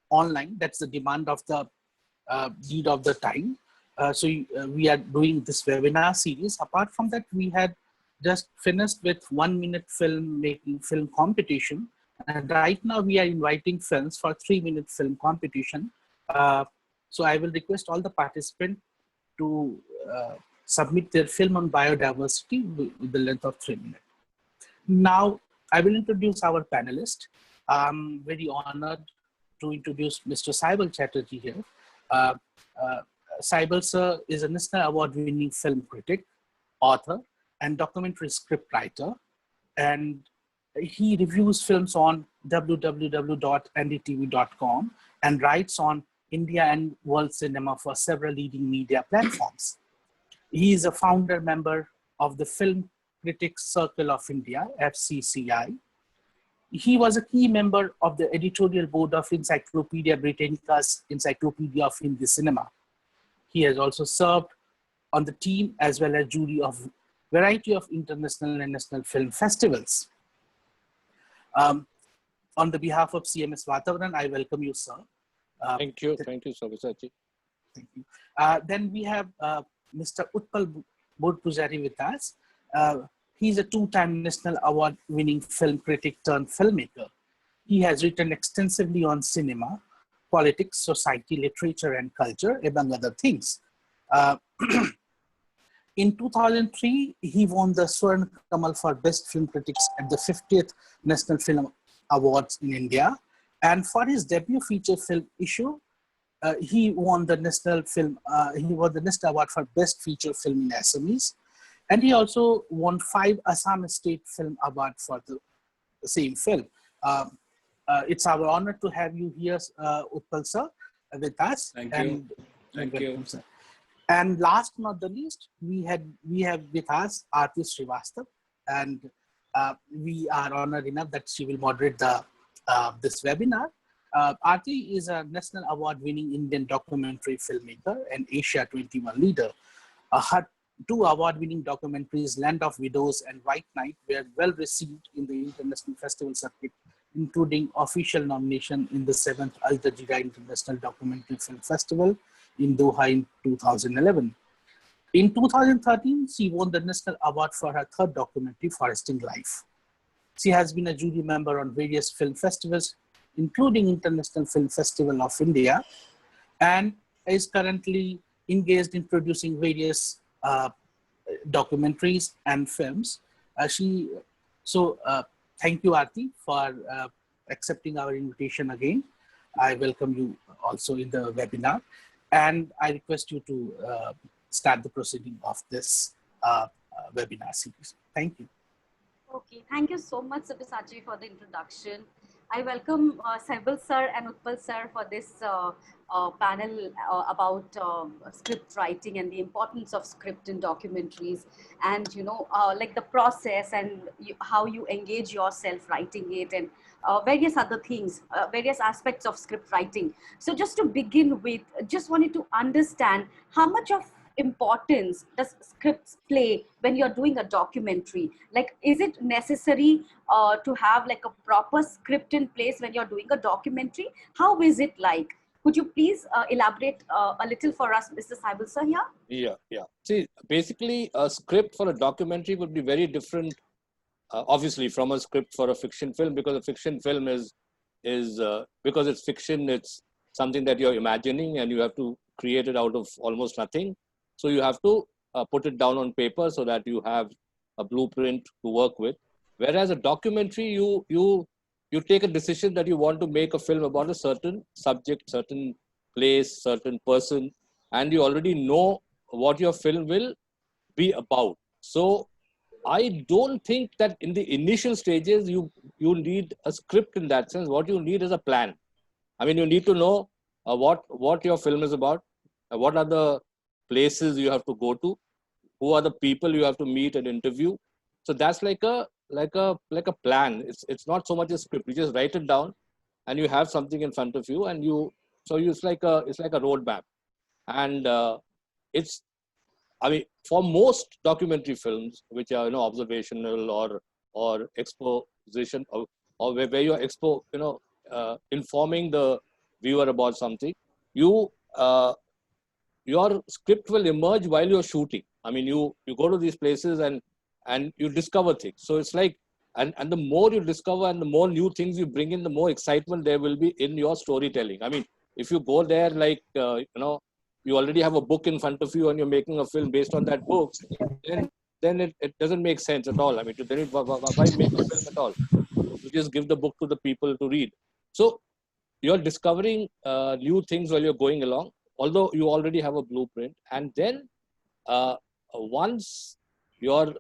online. That's the demand of the need of the time. We are doing this webinar series. Apart from that, we had just finished with 1 minute film competition. And right now we are inviting films for 3-minute film competition. So I will request all the participants to submit their film on biodiversity with the length of 3 minutes. Now, I will introduce our panelist. I'm very honored to introduce Mr. Saibal Chatterjee here. Saibal sir is a national award-winning film critic, author, and documentary scriptwriter. And he reviews films on www.ndtv.com and writes on India and world cinema for several leading media platforms. He is a founder member of the Film Critic Circle of India, FCCI. He was a key member of the editorial board of Encyclopedia Britannica's Encyclopedia of Hindi Cinema. He has also served on the team as well as jury of variety of international and national film festivals. On the behalf of CMS VATAVARAN, I welcome you, sir. Thank you, Swabisachi. Thank you. Then we have Mr. Utpal Borpujari with us. He's a 2-time national award-winning film critic turned filmmaker. He has written extensively on cinema, politics, society, literature, and culture, among other things. In 2003, he won the Swarna Kamal for Best Film Critics at the 50th National Film Awards in India. And for his debut feature film, Ishu, he won the National Award for Best Feature Film in Assamese. And he also won 5 Assam State Film Awards for the same film. It's our honor to have you here, Utpal sir, with us. Thank you. Thank you. Sir. And last but not the least, we have with us Aarti Shrivastava, and we are honored enough that she will moderate this webinar. Aarti is a national award-winning Indian documentary filmmaker and Asia 21 leader. Her 2 award-winning documentaries, Land of Widows and White Night, were well received in the international festival circuit, including official nomination in the 7th Aljazeera International Documentary Film Festival in Doha in 2011. In 2013, she won the National Award for her 3rd documentary, Foresting Life. She has been a jury member on various film festivals, including International Film Festival of India, and is currently engaged in producing various documentaries and films. Thank you, Aarti, for accepting our invitation again. I welcome you also in the webinar. And I request you to start the proceeding of this webinar series. Thank you. Okay, thank you so much, Swabisachi, for the introduction. I welcome Saibal sir and Utpal sir for this panel about script writing and the importance of script in documentaries, and like the process and how you engage yourself writing it, and various other things, various aspects of script writing. So just to begin with, just wanted to understand how much of importance does scripts play when you're doing a documentary? Like, is it necessary to have like a proper script in place when you're doing a documentary? How is it like? Could you please elaborate a little for us, Mr. Saibal sir, here? Yeah. See, basically a script for a documentary would be very different, obviously, from a script for a fiction film, because a fiction film is because it's fiction, it's something that you're imagining and you have to create it out of almost nothing. So you have to put it down on paper so that you have a blueprint to work with. Whereas a documentary, you take a decision that you want to make a film about a certain subject, certain place, certain person, and you already know what your film will be about. So I don't think that in the initial stages you need a script in that sense. What you need is a plan. I mean, you need to know what your film is about, what are the places you have to go to, who are the people you have to meet and interview. So that's like a plan. It's not so much a script. You just write it down, and you have something in front of you, and it's like a roadmap. And for most documentary films, which are observational or exposition, or where you're informing the viewer about something, you your script will emerge while you're shooting. I mean, you go to these places and you discover things. So it's like, and the more you discover and the more new things you bring in, the more excitement there will be in your storytelling. I mean, if you go there like, you already have a book in front of you and you're making a film based on that book, then it doesn't make sense at all. I mean, then why make a film at all? You just give the book to the people to read. So you're discovering new things while you're going along, although you already have a blueprint. And then once your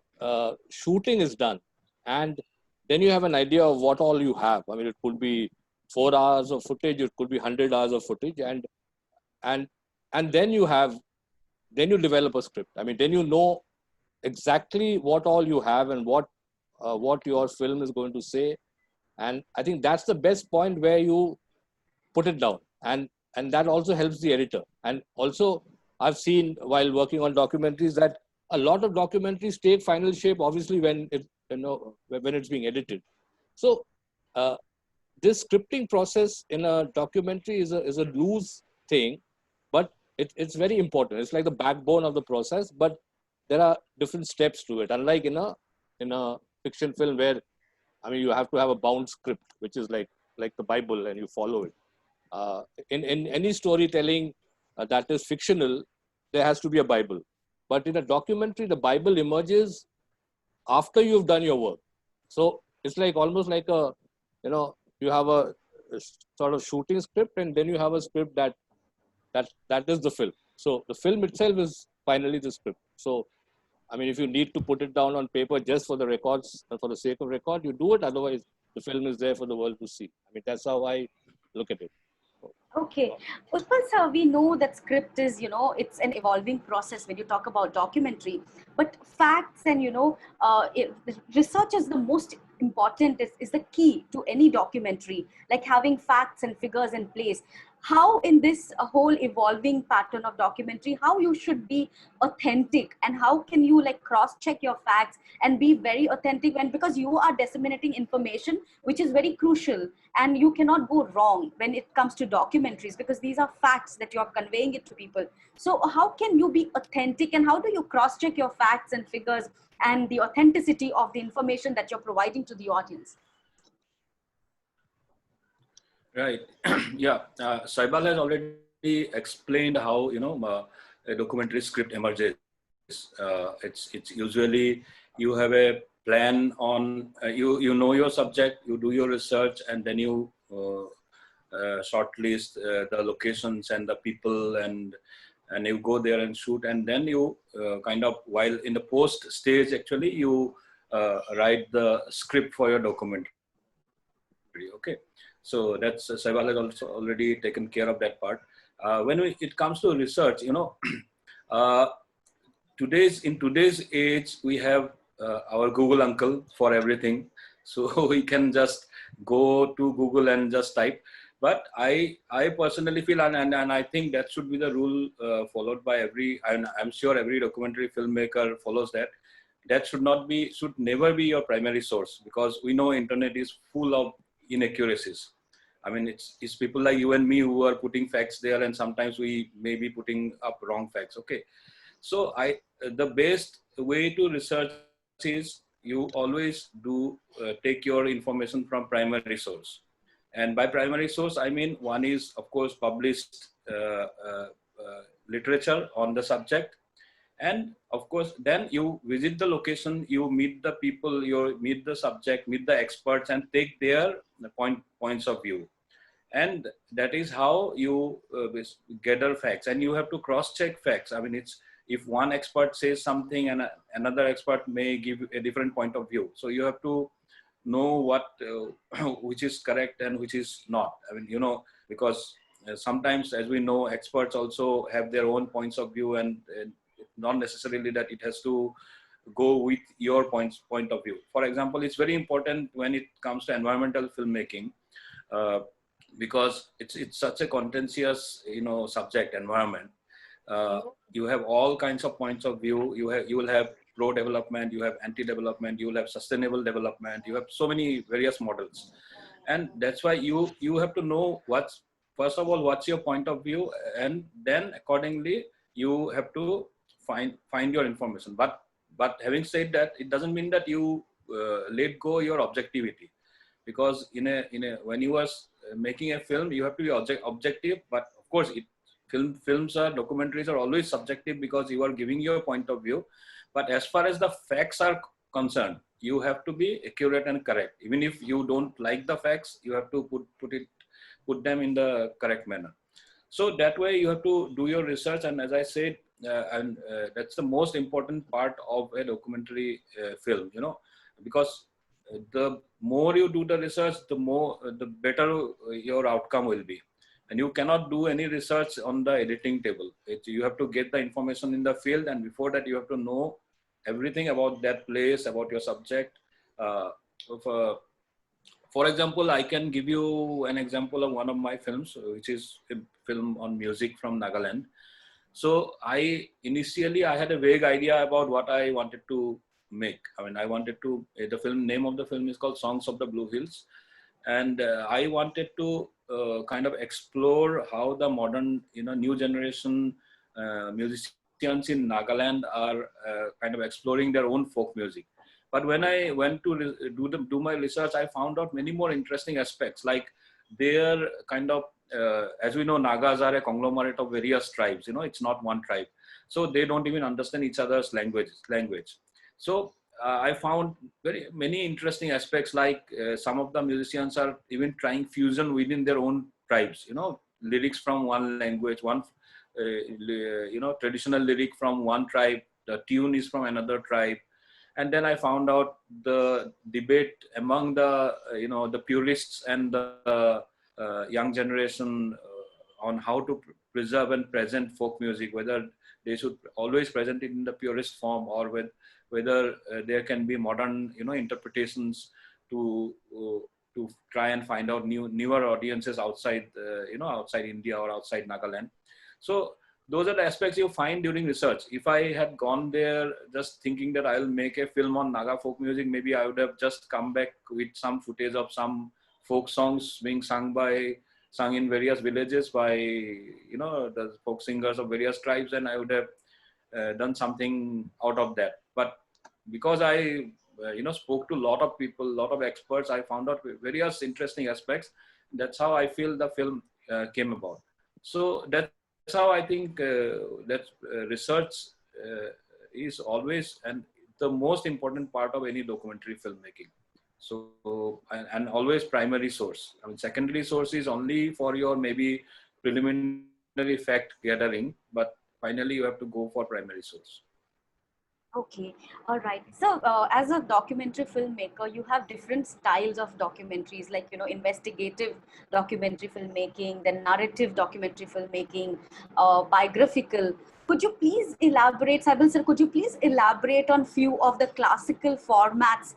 shooting is done, and then you have an idea of what all you have. I mean, it could be 4 hours of footage, it could be 100 hours of footage, and then you develop a script. I mean, then you know exactly what all you have and what your film is going to say. And I think that's the best point where you put it down, and that also helps the editor. And also, I've seen while working on documentaries that a lot of documentaries take final shape, obviously, when it's being edited. So this scripting process in a documentary is a loose thing, but it's very important. It's like the backbone of the process, but there are different steps to it. Unlike in a fiction film where, I mean, you have to have a bound script, which is like the Bible, and you follow it. In any storytelling that is fictional, there has to be a Bible. But in a documentary, the Bible emerges after you've done your work. So it's like almost like you have a sort of shooting script, and then you have a script that is the film. So the film itself is finally the script. So, I mean, if you need to put it down on paper just for the records and for the sake of record, you do it. Otherwise, the film is there for the world to see. I mean, that's how I look at it. Okay. Utpal sir, we know that script is, it's an evolving process when you talk about documentary, but facts and, research is the most important, is the key to any documentary, like having facts and figures in place. How in this whole evolving pattern of documentary, how you should be authentic, and how can you like cross-check your facts and be very authentic because you are disseminating information which is very crucial, and you cannot go wrong when it comes to documentaries because these are facts that you are conveying it to people. So how can you be authentic, and how do you cross-check your facts and figures and the authenticity of the information that you're providing to the audience? Right. Yeah. Saibal has already explained how a documentary script emerges. It's usually you have a plan on you know your subject, you do your research, and then you shortlist the locations and the people, and you go there and shoot, and then you kind of, while in the post stage, actually you write the script for your documentary. Okay. So that's Saibal has also already taken care of that part. When it comes to research, in today's age, we have our Google uncle for everything. So we can just go to Google and just type. But I personally feel, and I think that should be the rule followed by I'm sure every documentary filmmaker follows that should never be your primary source, because we know internet is full of inaccuracies. I mean, it's people like you and me who are putting facts there, and sometimes we may be putting up wrong facts. Okay. So the best way to research is you always do take your information from primary source. And by primary source, I mean, one is, of course, published literature on the subject. And of course, then you visit the location, you meet the people, you meet the subject, meet the experts, and take their points of view. And that is how you gather facts. And you have to cross-check facts. I mean, if one expert says something and another expert may give a different point of view. So you have to know what which is correct and which is not. I mean, because sometimes, as we know, experts also have their own points of view, and not necessarily that it has to go with your point of view. For example, it's very important when it comes to environmental filmmaking, because it's such a contentious subject, environment. You have all kinds of points of view. You will have pro-development, you have anti-development, you will have sustainable development, you have so many various models. And that's why you have to know what's first of all, what's your point of view, and then accordingly you have to find your information. But having said that, it doesn't mean that you let go your objectivity, because when you are making a film, you have to be objective. But of course, films or documentaries are always subjective because you are giving your point of view. But as far as the facts are concerned, you have to be accurate and correct. Even if you don't like the facts, you have to put them in the correct manner. So that way you have to do your research. And as I said, that's the most important part of a documentary film, because the more you do the research, the better your outcome will be. And you cannot do any research on the editing table. You have to get the information in the field, and before that you have to know everything about that place, about your subject. For example, I can give you an example of one of my films, which is a film on music from Nagaland. So initially I had a vague idea about what I wanted to make. I mean, the name of the film is called Songs of the Blue Hills. And I wanted to kind of explore how the modern, new generation musicians in Nagaland are kind of exploring their own folk music. But when I went to do my research, I found out many more interesting aspects, like their kind of, as we know, Nagas are a conglomerate of various tribes. It's not one tribe. So they don't even understand each other's language. So I found many interesting aspects, like some of the musicians are even trying fusion within their own tribes, lyrics from one language, traditional lyric from one tribe, the tune is from another tribe. And then I found out the debate among the purists and the young generation on how to preserve and present folk music, whether they should always present it in the purest form, or whether there can be modern, interpretations to try and find out newer audiences outside, outside India or outside Nagaland. So those are the aspects you find during research. If I had gone there just thinking that I'll make a film on Naga folk music, maybe I would have just come back with some footage of some folk songs being sung in various villages by, the folk singers of various tribes, and I would have done something out of that. But because I, spoke to a lot of people, a lot of experts, I found out various interesting aspects. That's how I feel the film came about. So that's how I think that research is always and the most important part of any documentary filmmaking. So, and always primary source. I mean, secondary source is only for your maybe preliminary fact gathering, but finally you have to go for primary source. Okay, all right. So as a documentary filmmaker, you have different styles of documentaries, like, investigative documentary filmmaking, then narrative documentary filmmaking, biographical. Could you please elaborate, Saibal sir, could you please elaborate on few of the classical formats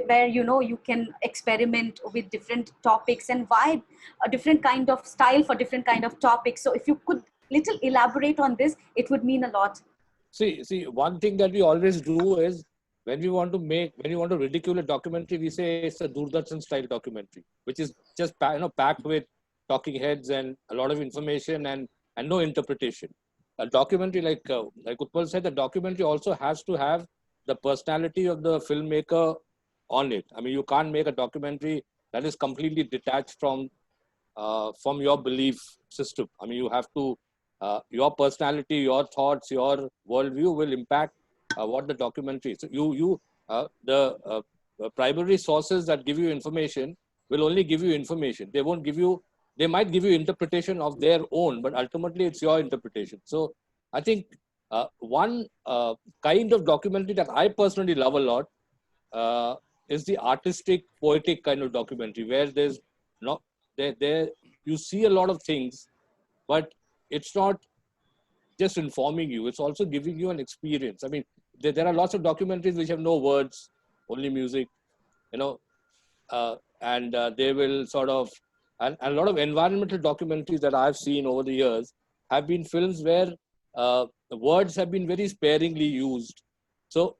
where, you can experiment with different topics, and why a different kind of style for different kind of topics? So if you could little elaborate on this, it would mean a lot. See, one thing that we always do is when you want to ridicule a documentary, we say it's a Doordarshan style documentary, which is just packed with talking heads and a lot of information and no interpretation. A documentary, like Utpal said, the documentary also has to have the personality of the filmmaker on it. I mean, you can't make a documentary that is completely detached from your belief system. I mean, you have to. Your personality, your thoughts, your worldview will impact what the documentary is. So the primary sources that give you information will only give you information. They might give you interpretation of their own, but ultimately it's your interpretation. So I think one kind of documentary that I personally love a lot is the artistic, poetic kind of documentary, where you see a lot of things, but it's not just informing you, it's also giving you an experience. I mean, there are lots of documentaries which have no words, only music, and they will sort of, and a lot of environmental documentaries that I've seen over the years have been films where the words have been very sparingly used. So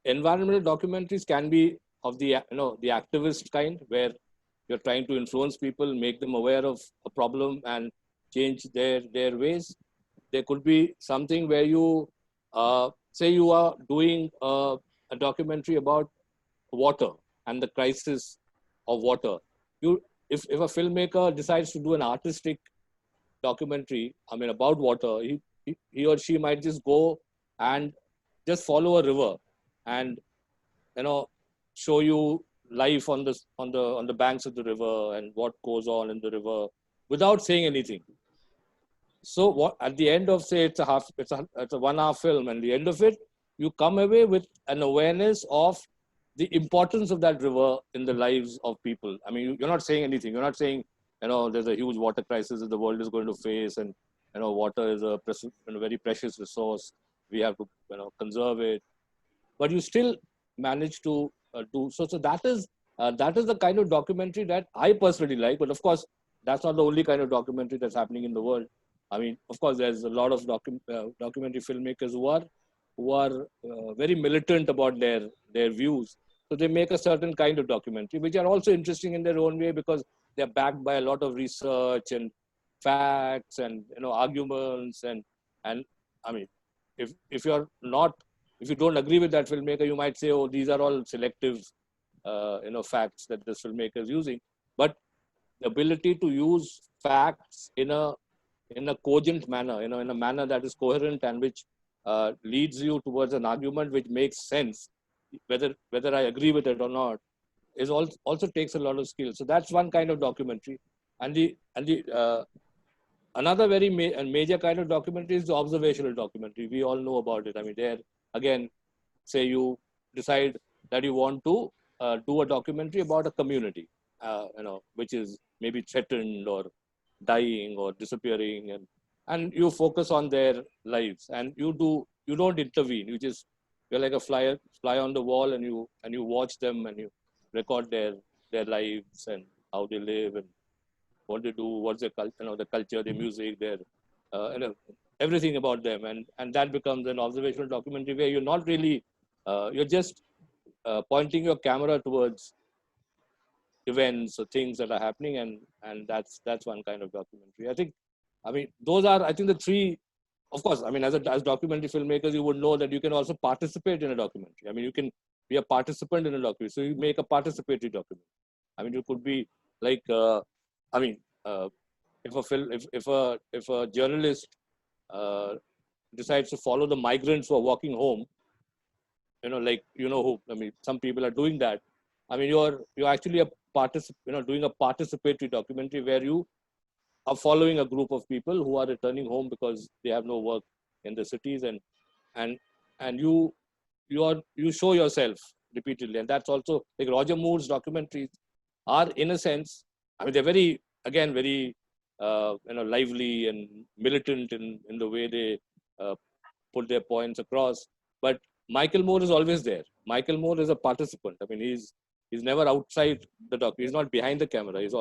environmental documentaries can be of the activist kind, where you're trying to influence people, make them aware of a problem and change their ways. There could be something where you, say you are doing a documentary about water and the crisis of water. If a filmmaker decides to do an artistic documentary, I mean, about water, he or she might just go and just follow a river and, show you life on the banks of the river and what goes on in the river without saying anything. So what at the end of, say, it's a 1 hour film, and the end of it, you come away with an awareness of the importance of that river in the lives of people. I mean, you're not saying anything. You're not saying, there's a huge water crisis that the world is going to face, and water is a very precious resource. We have to conserve it, but you still manage to do so. So that is the kind of documentary that I personally like. But of course, that's not the only kind of documentary that's happening in the world. I mean, of course, there's a lot of documentary filmmakers who are very militant about their views. So they make a certain kind of documentary, which are also interesting in their own way because they're backed by a lot of research and facts and arguments and I mean, if you don't agree with that filmmaker, you might say, oh, these are all selective facts that this filmmaker is using. But the ability to use facts in a cogent manner, in a manner that is coherent and which leads you towards an argument which makes sense, whether I agree with it or not, is also takes a lot of skill. So that's one kind of documentary, and another very major kind of documentary is the observational documentary. We all know about it. I mean, there again, say you decide that you want to do a documentary about a community, which is maybe threatened or dying or disappearing, and you focus on their lives, and you don't intervene. You're like a fly on the wall, and you watch them and you record their lives and how they live and what they do, what's their culture, the culture, their music, their everything about them, and that becomes an observational documentary where you're not really you're just pointing your camera towards events or things that are happening, and that's one kind of documentary. I mean, those are, I think, the three. Of course, I mean, as documentary filmmakers, you would know that you can also participate in a documentary. I mean, you can be a participant in a documentary, so you make a participatory documentary. I mean, you could be like, if a journalist decides to follow the migrants who are walking home, some people are doing that. I mean, you're actually doing a participatory documentary where you are following a group of people who are returning home because they have no work in the cities, and you show yourself repeatedly. And that's also like Roger Moore's documentaries are, in a sense, I mean, they're very lively and militant in the way they put their points across. But Michael Moore is always there. Michael Moore is a participant. I mean, he's never outside the doc. He's not behind the camera. He's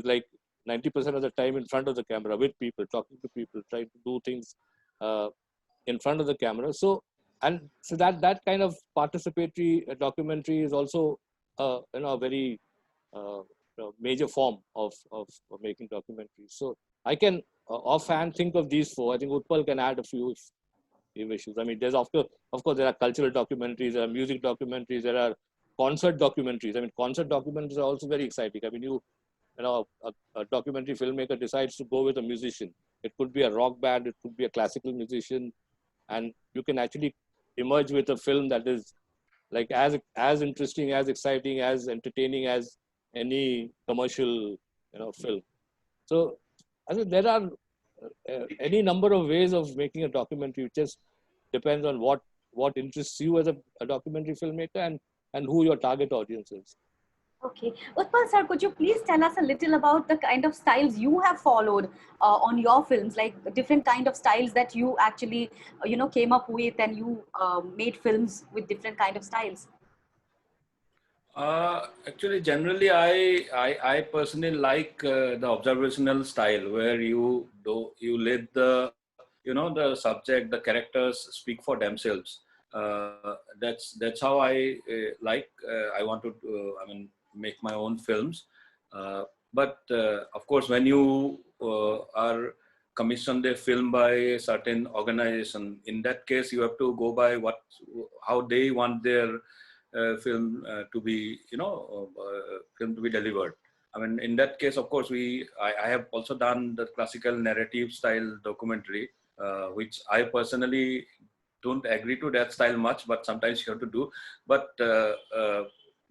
like 90% of the time in front of the camera with people, talking to people, trying to do things in front of the camera. So that kind of participatory documentary is also a very major form of making documentaries. So I can offhand think of these four. I think Utpal can add a few if he wishes. I mean, of course, there are cultural documentaries, there are music documentaries, there are concert documentaries. I mean, concert documentaries are also very exciting. I mean, a documentary filmmaker decides to go with a musician. It could be a rock band, it could be a classical musician, and you can actually emerge with a film that is like as interesting, as exciting, as entertaining as any commercial film. So I think there are any number of ways of making a documentary. It just depends on what interests you as a documentary filmmaker and who your target audience is. Okay. Utpal sir, could you please tell us a little about the kind of styles you have followed on your films, like different kind of styles that you actually, came up with, and you made films with different kind of styles? Actually, generally, I personally like the observational style where you let the the subject, the characters speak for themselves. That's how I like. I want to make my own films. But of course, when you are commissioned a film by a certain organization, in that case, you have to go by how they want their film to be, film to be delivered. I mean, in that case, of course, I have also done the classical narrative style documentary, which I personally don't agree to that style much, but sometimes you have to do. But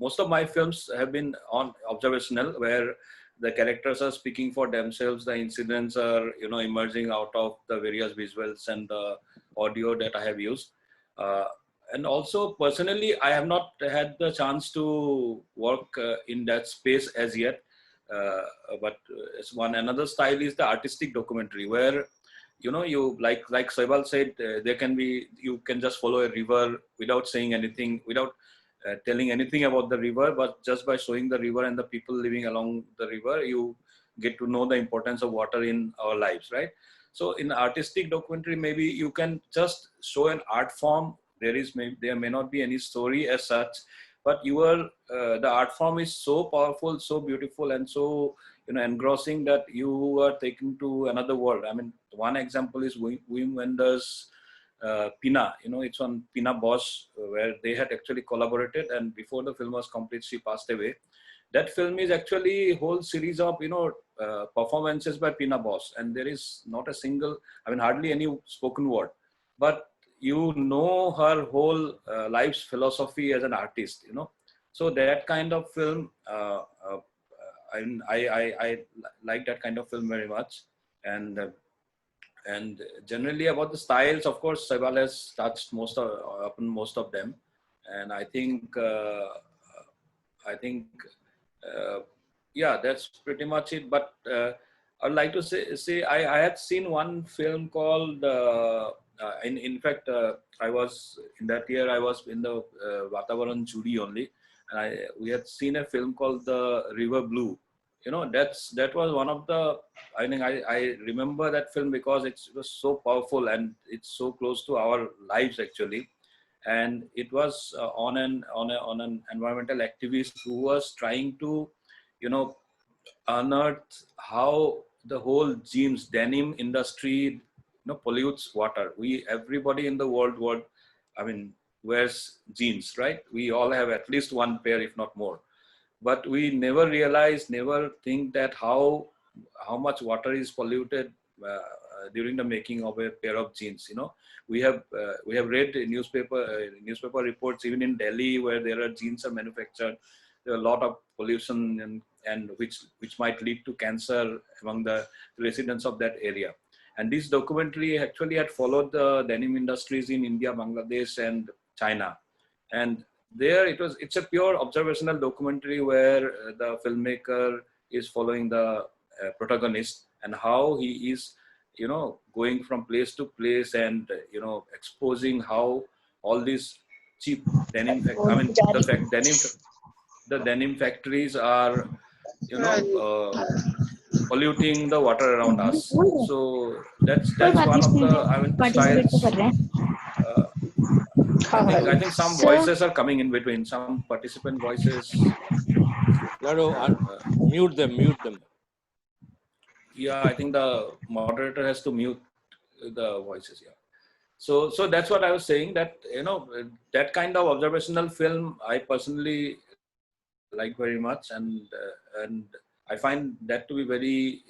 most of my films have been on observational, where the characters are speaking for themselves. The incidents are, emerging out of the various visuals and the audio that I have used. And also, personally, I have not had the chance to work in that space as yet. But another style is the artistic documentary, where you like Saibal said, you can just follow a river without saying anything, without telling anything about the river, but just by showing the river and the people living along the river, you get to know the importance of water in our lives, right? So in artistic documentary, maybe you can just show an art form. There may not be any story as such, but the art form is so powerful, so beautiful, and so engrossing that you are taken to another world. I mean, one example is Wim Wenders' Pina. It's on Pina Bosch, where they had actually collaborated, and before the film was complete, she passed away. That film is actually a whole series of performances by Pina Bosch, and there is not a single, hardly any spoken word, but her whole life's philosophy as an artist. So that kind of film, I like that kind of film very much. And generally about the styles, of course, Saibal has touched upon most of them, and I think yeah, that's pretty much it. But I'd like to say I had seen one film called in fact I was in that year, I was in the VATAVARAN jury only, and we had seen a film called The River Blue. That was one of the, I remember that film because it was so powerful and it's so close to our lives actually. And it was on an environmental activist who was trying to, unearth how the whole jeans denim industry, pollutes water. Everybody in the world wears jeans, right? We all have at least one pair, if not more. But we never think that how much water is polluted during the making of a pair of jeans. We have read newspaper reports even in Delhi, where there are jeans are manufactured. There are a lot of pollution and which might lead to cancer among the residents of that area. And this documentary actually had followed the denim industries in India, Bangladesh, and China. And there it's a pure observational documentary where the filmmaker is following the protagonist and how he is, going from place to place and, exposing how all these cheap denim, the denim factories are, polluting the water around us. So that's one of the styles. I think some voices are coming in between, some participant voices. Mute them. Yeah, I think the moderator has to mute the voices. Yeah. So that's what I was saying, that, that kind of observational film, I personally like very much. And I find that to be very,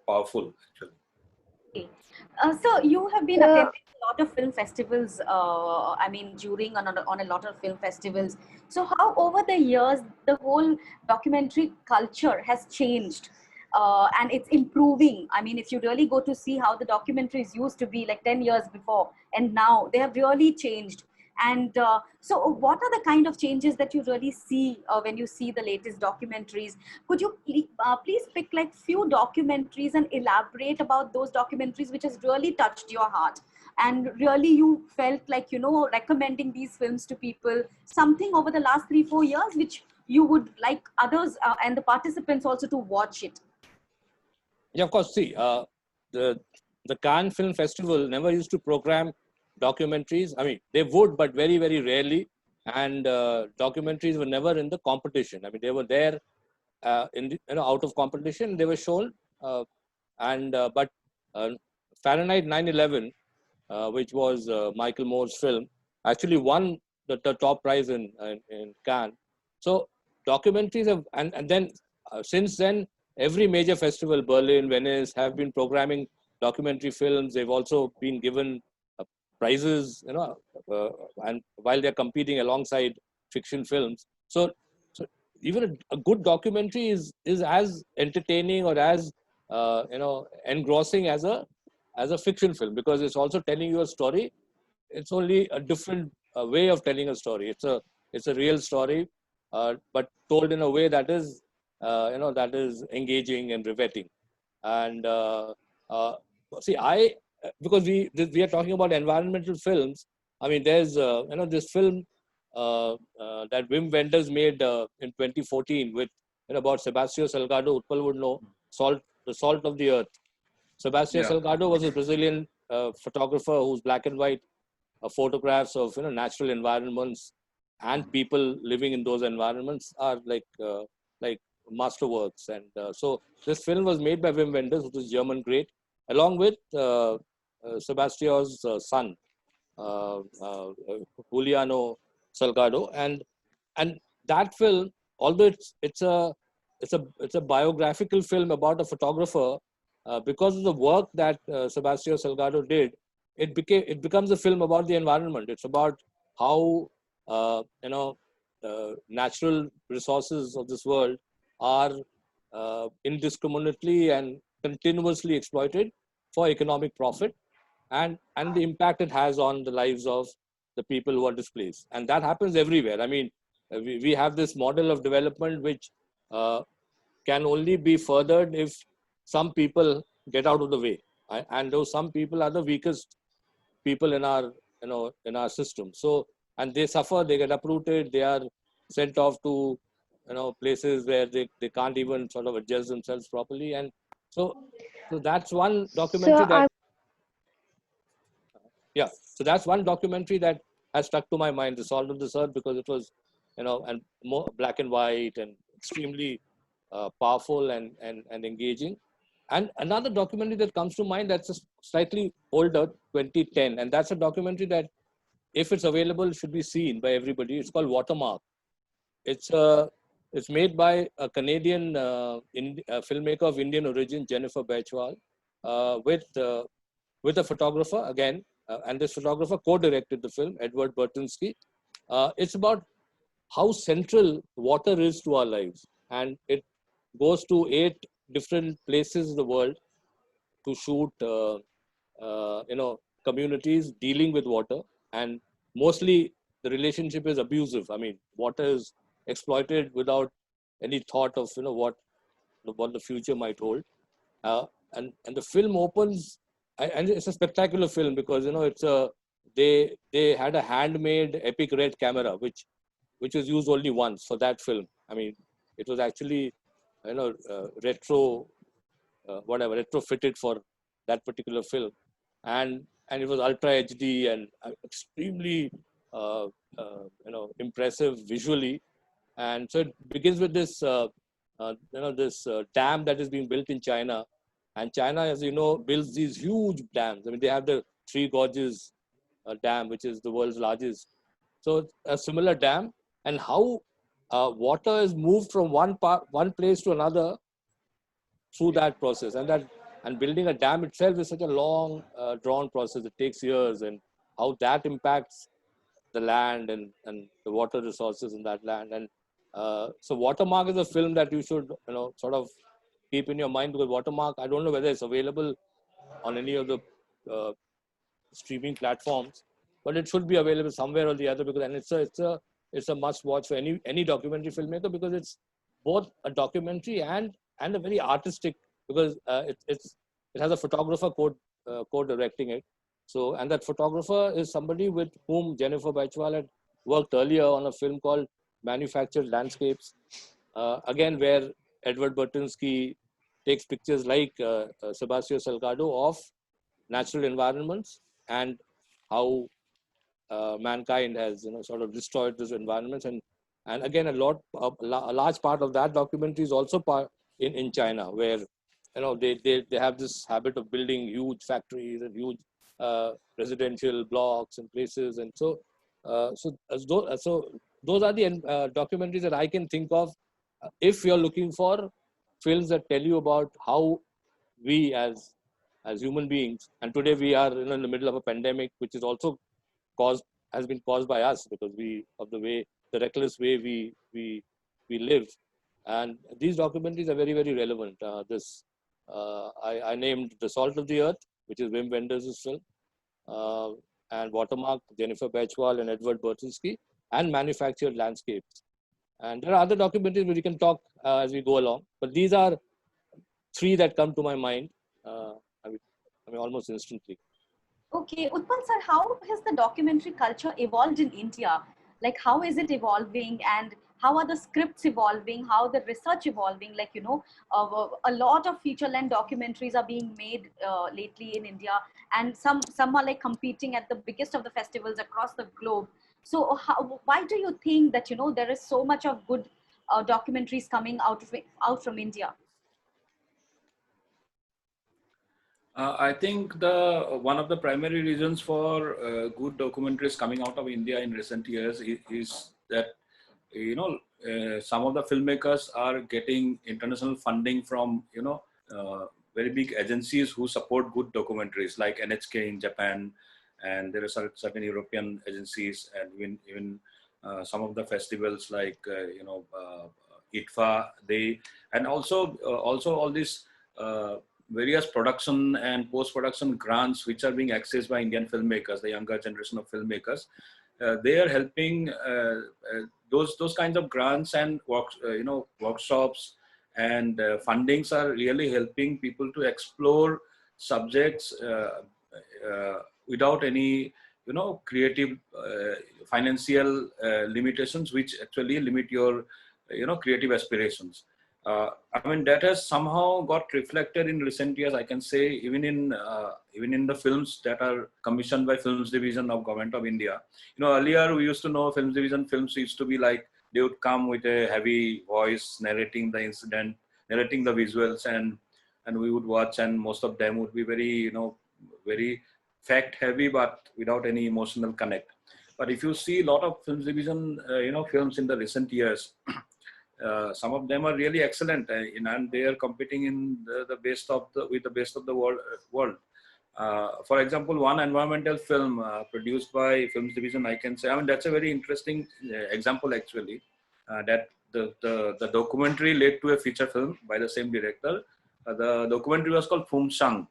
powerful actually. Okay. So you have been attending a lot of film festivals, during on a lot of film festivals. So how over the years, the whole documentary culture has changed and it's improving? If you really go to see how the documentaries used to be like 10 years before and now, they have really changed. And so what are the kind of changes that you really see when you see the latest documentaries? Could you please pick like few documentaries and elaborate about those documentaries which has really touched your heart and really you felt like, recommending these films to people, something over the last 3-4 years which you would like others and the participants also to watch it? Yeah, of course. See, the Cannes Film Festival never used to program documentaries. They would, but very, very rarely. And documentaries were never in the competition. They were there out of competition. They were shown, but Fahrenheit 9/11, which was Michael Moore's film, actually won the top prize in Cannes. So documentaries have, and then since then, every major festival, Berlin, Venice, have been programming documentary films. They've also been given prizes, and while they're competing alongside fiction films. So even a good documentary is as entertaining or as engrossing as a fiction film, because it's also telling you a story. It's only a different way of telling a story. It's a real story, but told in a way that is that is engaging and riveting. And see, because we are talking about environmental films. I mean, there's this film that Wim Wenders made in 2014 with about Sebastião Salgado. Utpal would know, the salt of the earth. Sebastião Salgado was a Brazilian photographer whose black and white photographs of natural environments and people living in those environments are like masterworks. And so this film was made by Wim Wenders, who is German great, along with Sebastião's son, Juliano Salgado, and that film, although it's a biographical film about a photographer, because of the work that Sebastião Salgado did, it becomes a film about the environment. It's about how natural resources of this world are indiscriminately and continuously exploited for economic profit, and the impact it has on the lives of the people who are displaced. And that happens everywhere. I mean, we have this model of development which can only be furthered if some people get out of the way. And those some people are the weakest people in our system. So, and they suffer, they get uprooted, they are sent off to places where they can't even sort of adjust themselves properly. And so that's one documentary so that's one documentary that has stuck to my mind, The Salt of this Earth, because it was and more black and white and extremely powerful and engaging. And another documentary that comes to mind that's slightly older, 2010, and that's a documentary that, if it's available, should be seen by everybody. It's called Watermark. It's made by a Canadian filmmaker of Indian origin, Jennifer Bechwal, with a photographer again, and this photographer co-directed the film, Edward Bertinsky. It's about how central water is to our lives, and it goes to 8 different places in the world to shoot communities dealing with water, and mostly the relationship is abusive. I mean, water is exploited without any thought of what the future might hold. And the film opens, and it's a spectacular film because they had a handmade epic red camera which was used only once for that film. I mean, it was actually retrofitted for that particular film, and it was ultra HD and extremely impressive visually. And so it begins with this dam that is being built in China, and China, as you know, builds these huge dams. I mean, they have the Three Gorges dam, which is the world's largest. So a similar dam, and how water is moved from one place to another through that process, and building a dam itself is such a long drawn process. It takes years, and how that impacts the land and the water resources in that land. And so Watermark is a film that you should sort of keep in your mind, because Watermark, I don't know whether it's available on any of the streaming platforms, but it should be available somewhere or the other, because it's a must watch for any documentary filmmaker, because it's both a documentary and a very artistic, because it has a photographer co-directing it. So, and that photographer is somebody with whom Jennifer Bechwal had worked earlier on a film called Manufactured Landscapes, again where Edward Bertinsky takes pictures like Sebastião Salgado of natural environments and how mankind has sort of destroyed those environments, and And again, a large part of that documentary is also in China, where they have this habit of building huge factories and huge residential blocks and places, and so those are the documentaries that I can think of if you're looking for films that tell you about how we as human beings, and today we are in the middle of a pandemic, which is also has been caused by us because of the reckless way we live, and these documentaries are very, very relevant. I named The Salt of the Earth, which is Wim Wenders' film, and Watermark, Jennifer Bechwal and Edward Bertinski, and Manufactured Landscapes. And there are other documentaries where we can talk as we go along, but these are three that come to my mind. I mean, almost instantly. Okay, Utpal sir, how has the documentary culture evolved in India? Like, how is it evolving, and how are the scripts evolving? How the research evolving? Like, a lot of feature-length documentaries are being made lately in India, and some are like competing at the biggest of the festivals across the globe. So, why do you think that there is so much of good documentaries coming out from India? I think one of the primary reasons for good documentaries coming out of India in recent years is that some of the filmmakers are getting international funding from very big agencies who support good documentaries, like NHK in Japan, and there are certain European agencies, and even some of the festivals like ITFA. And also all these various production and post-production grants which are being accessed by Indian filmmakers, the younger generation of filmmakers. They are helping those kinds of grants and workshops and fundings are really helping people to explore subjects without any creative financial limitations, which actually limit your creative aspirations. I mean, that has somehow got reflected in recent years, I can say, even in the films that are commissioned by Films Division of Government of India. Earlier we used to know Films Division films used to be like, they would come with a heavy voice narrating the incident, narrating the visuals, and we would watch, and most of them would be very, very fact heavy, but without any emotional connect. But if you see a lot of Films Division, films in the recent years, some of them are really excellent, and they are competing in with the best of the world. For example, one environmental film produced by Films Division, I can say, I mean, that's a very interesting example actually, that the documentary led to a feature film by the same director. The documentary was called Phum Sang.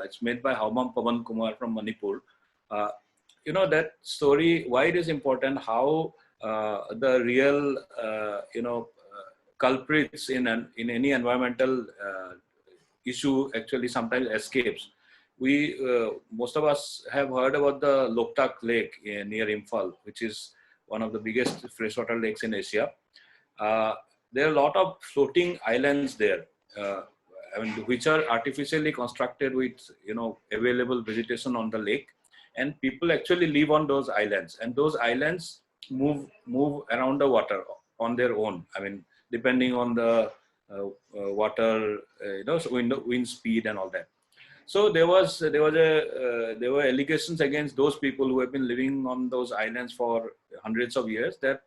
It's made by Haumam Pavan Kumar from Manipur. That story, why it is important, how the real, culprits in any environmental issue actually sometimes escapes. Most of us have heard about the Loktak Lake near Imphal, which is one of the biggest freshwater lakes in Asia. There are a lot of floating islands there, which are artificially constructed with available vegetation on the lake, and people actually live on those islands, and those islands move around the water on their own. I mean, depending on the water, wind speed and all that. So there were allegations against those people who have been living on those islands for hundreds of years, that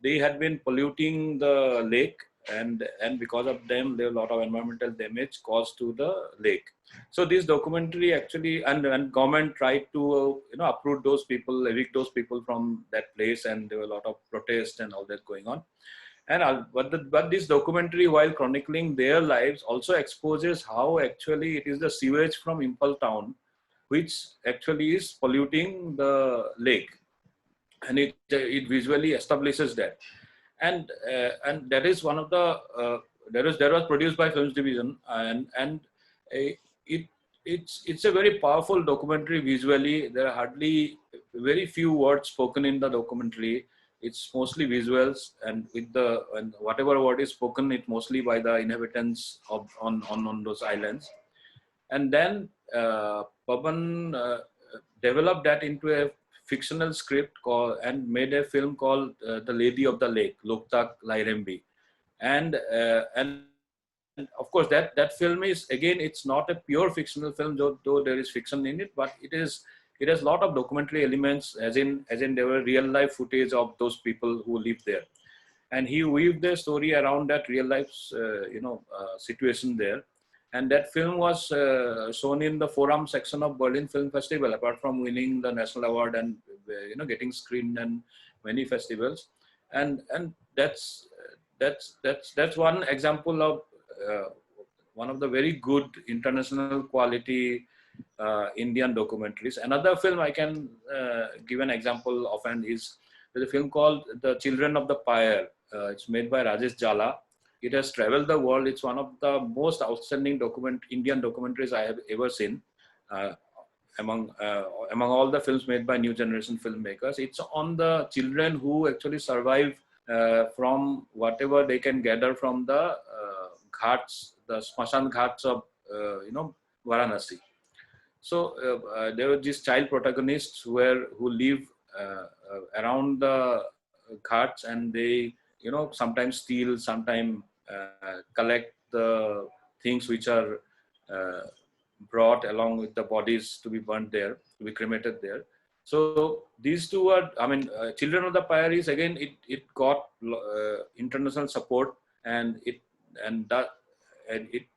they had been polluting the lake, and because of them, there were a lot of environmental damage caused to the lake. So this documentary actually, and government tried to uproot those people, evict those people from that place, and there were a lot of protests and all that going on. But this documentary, while chronicling their lives, also exposes how actually it is the sewage from Imphal town which actually is polluting the lake, and it visually establishes that. And that is one of the that was produced by Films Division, and it's a very powerful documentary visually. There are hardly very few words spoken in the documentary. It's mostly visuals, and whatever word is spoken, it's mostly by the inhabitants on those islands. And then Pavan developed that into a fictional script and made a film called The Lady of the Lake, Loktak Lairembi. And of course that film is, again, it's not a pure fictional film, though there is fiction in it, but it has a lot of documentary elements, as in there were real life footage of those people who lived there, and he weaved the story around that real life situation there. And that film was shown in the Forum section of Berlin Film Festival, apart from winning the national award and getting screened in many festivals. And that's one example of one of the very good international quality Indian documentaries. Another film I can give an example of, and is there's a film called The Children of the Pyre. It's made by Rajesh Jala. It has traveled the world. It's one of the most outstanding Indian documentaries I have ever seen among all the films made by new generation filmmakers. It's on the children who actually survive from whatever they can gather from the ghats, the Smashan ghats of Varanasi. So there were these child protagonists who live around the ghats, and they sometimes steal, sometimes collect the things which are brought along with the bodies to be burnt there, to be cremated there. So these two are, Children of the Pyre is, again, it got international support, and it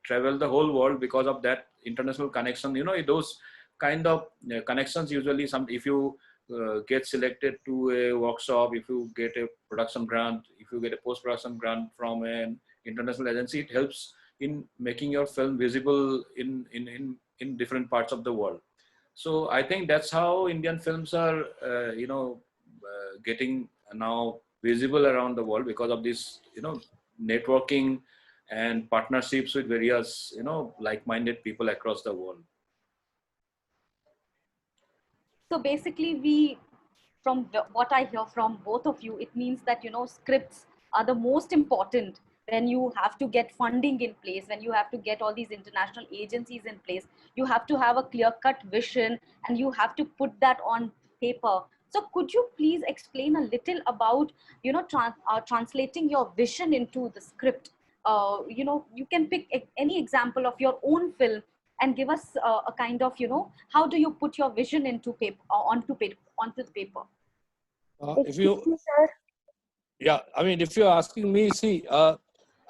traveled the whole world because of that international connection. Those kind of connections usually, if you get selected to a workshop, if you get a production grant, if you get a post-production grant from an international agency, it helps in making your film visible in different parts of the world. So I think that's how Indian films are, getting now visible around the world, because of this, networking and partnerships with various, like-minded people across the world. So basically, from what I hear from both of you, it means that, scripts are the most important when you have to get funding in place, when you have to get all these international agencies in place. You have to have a clear-cut vision, and you have to put that on paper. So could you please explain a little about, translating your vision into the script? You can pick any example of your own film and give us a kind of, how do you put your vision into paper, onto the paper? If you're asking me, see,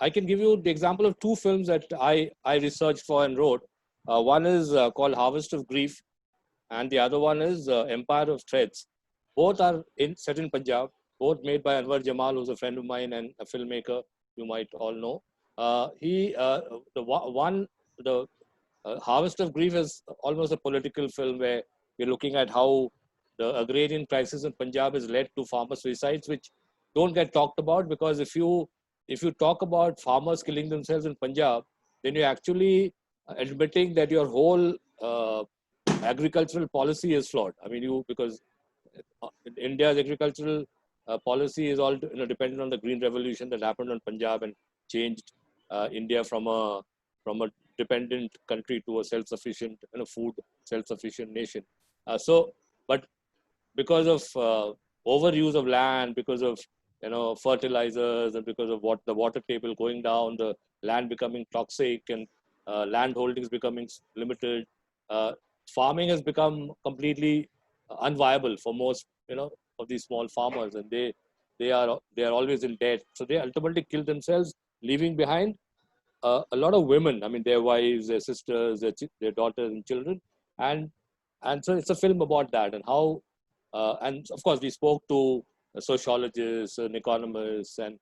I can give you the example of two films that I researched for and wrote. One is called Harvest of Grief, and the other one is Empire of Threads. Both are set in Punjab, both made by Anwar Jamal, who's a friend of mine and a filmmaker you might all know. The Harvest of Grief is almost a political film where we're looking at how the agrarian crisis in Punjab has led to farmer suicides, which don't get talked about, because if you talk about farmers killing themselves in Punjab, then you're actually admitting that your whole agricultural policy is flawed. Because India's agricultural policy is all dependent on the Green Revolution that happened in Punjab and changed India from a dependent country to a self-sufficient, food self-sufficient nation. But because of overuse of land, because of fertilizers, and because of the water table going down, the land becoming toxic, and land holdings becoming limited, farming has become completely unviable for most of these small farmers, and they are always in debt. So they ultimately kill themselves, leaving behind a lot of women. Their wives, their sisters, their daughters and children, and so it's a film about that, and how. And of course, we spoke to sociologists and economists and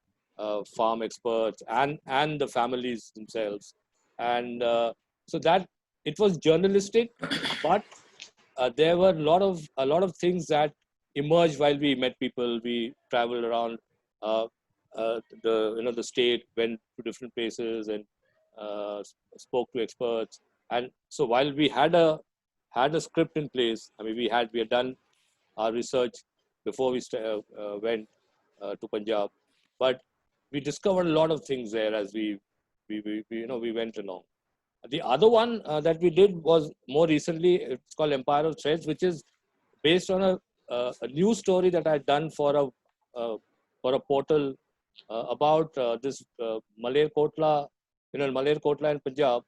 farm experts and the families themselves, and so that it was journalistic, but there were a lot of things that emerged while we met people. We traveled around the state, went to different places, and spoke to experts. And so while we had a script in place, we had done our research before we went to Punjab, but we discovered a lot of things there as we went along. The other one that we did was more recently. It's called Empire of Threads, which is based on a news story that I'd done for a portal about this Malerkotla. You know, in Malerkotla in Punjab,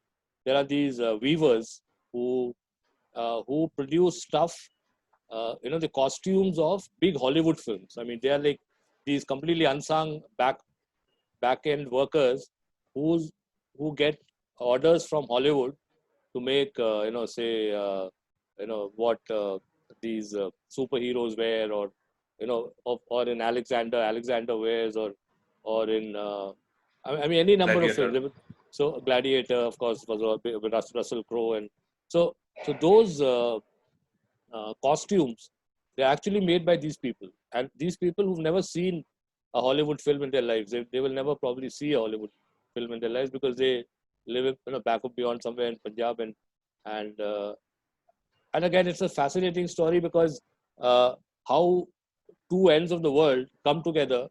there are these weavers who produce stuff. You know, the costumes of big Hollywood films. I mean, they are like these completely unsung back-end workers who get orders from Hollywood to make, you know, say, you know, what these superheroes wear, or, you know, or in Alexander wears, or in, I mean, any number Gladiator. of films. So Gladiator, of course, was with Russell Crowe, and so those costumes, they're actually made by these people, and these people who've never seen a Hollywood film in their lives. They will never probably see a Hollywood film in their lives because they live in, you know, back up beyond somewhere in Punjab, and again, it's a fascinating story because how two ends of the world come together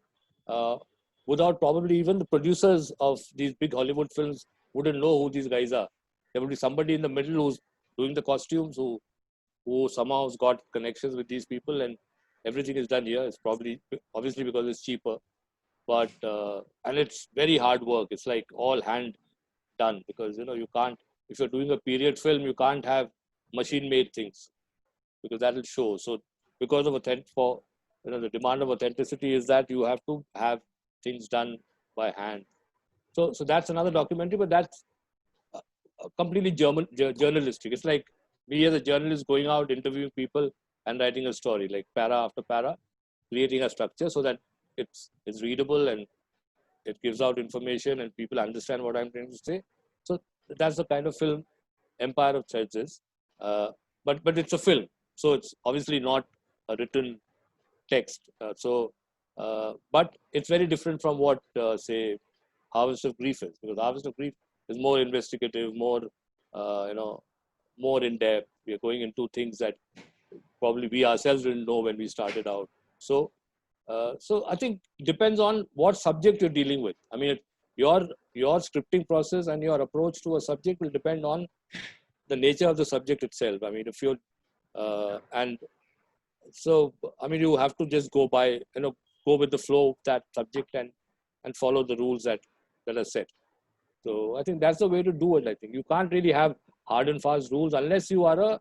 without probably even the producers of these big Hollywood films wouldn't know who these guys are. There would be somebody in the middle who's doing the costumes who somehow has got connections with these people, and everything is done here. It's probably obviously because it's cheaper, but and it's very hard work. It's like all hand done, because, you know, you can't, if you're doing a period film, you can't have machine made things because that will show. So because of the demand of authenticity is that you have to have things done by hand. So that's another documentary, but that's completely journalistic. It's like me as a journalist going out, interviewing people and writing a story, like para after para, creating a structure so that it's readable and it gives out information and people understand what I'm trying to say. So that's the kind of film Empire of Threads is. But it's a film, so it's obviously not a written text. But it's very different from what, say, Harvest of Grief is, because Harvest of Grief is more investigative, more, more in depth. We are going into things that probably we ourselves didn't know when we started out. So I think it depends on what subject you're dealing with. I mean, your scripting process and your approach to a subject will depend on the nature of the subject itself. I mean, if you're and so I mean, you have to just go with the flow of that subject and follow the rules that are set. So I think that's the way to do it. I think you can't really have hard and fast rules unless you are a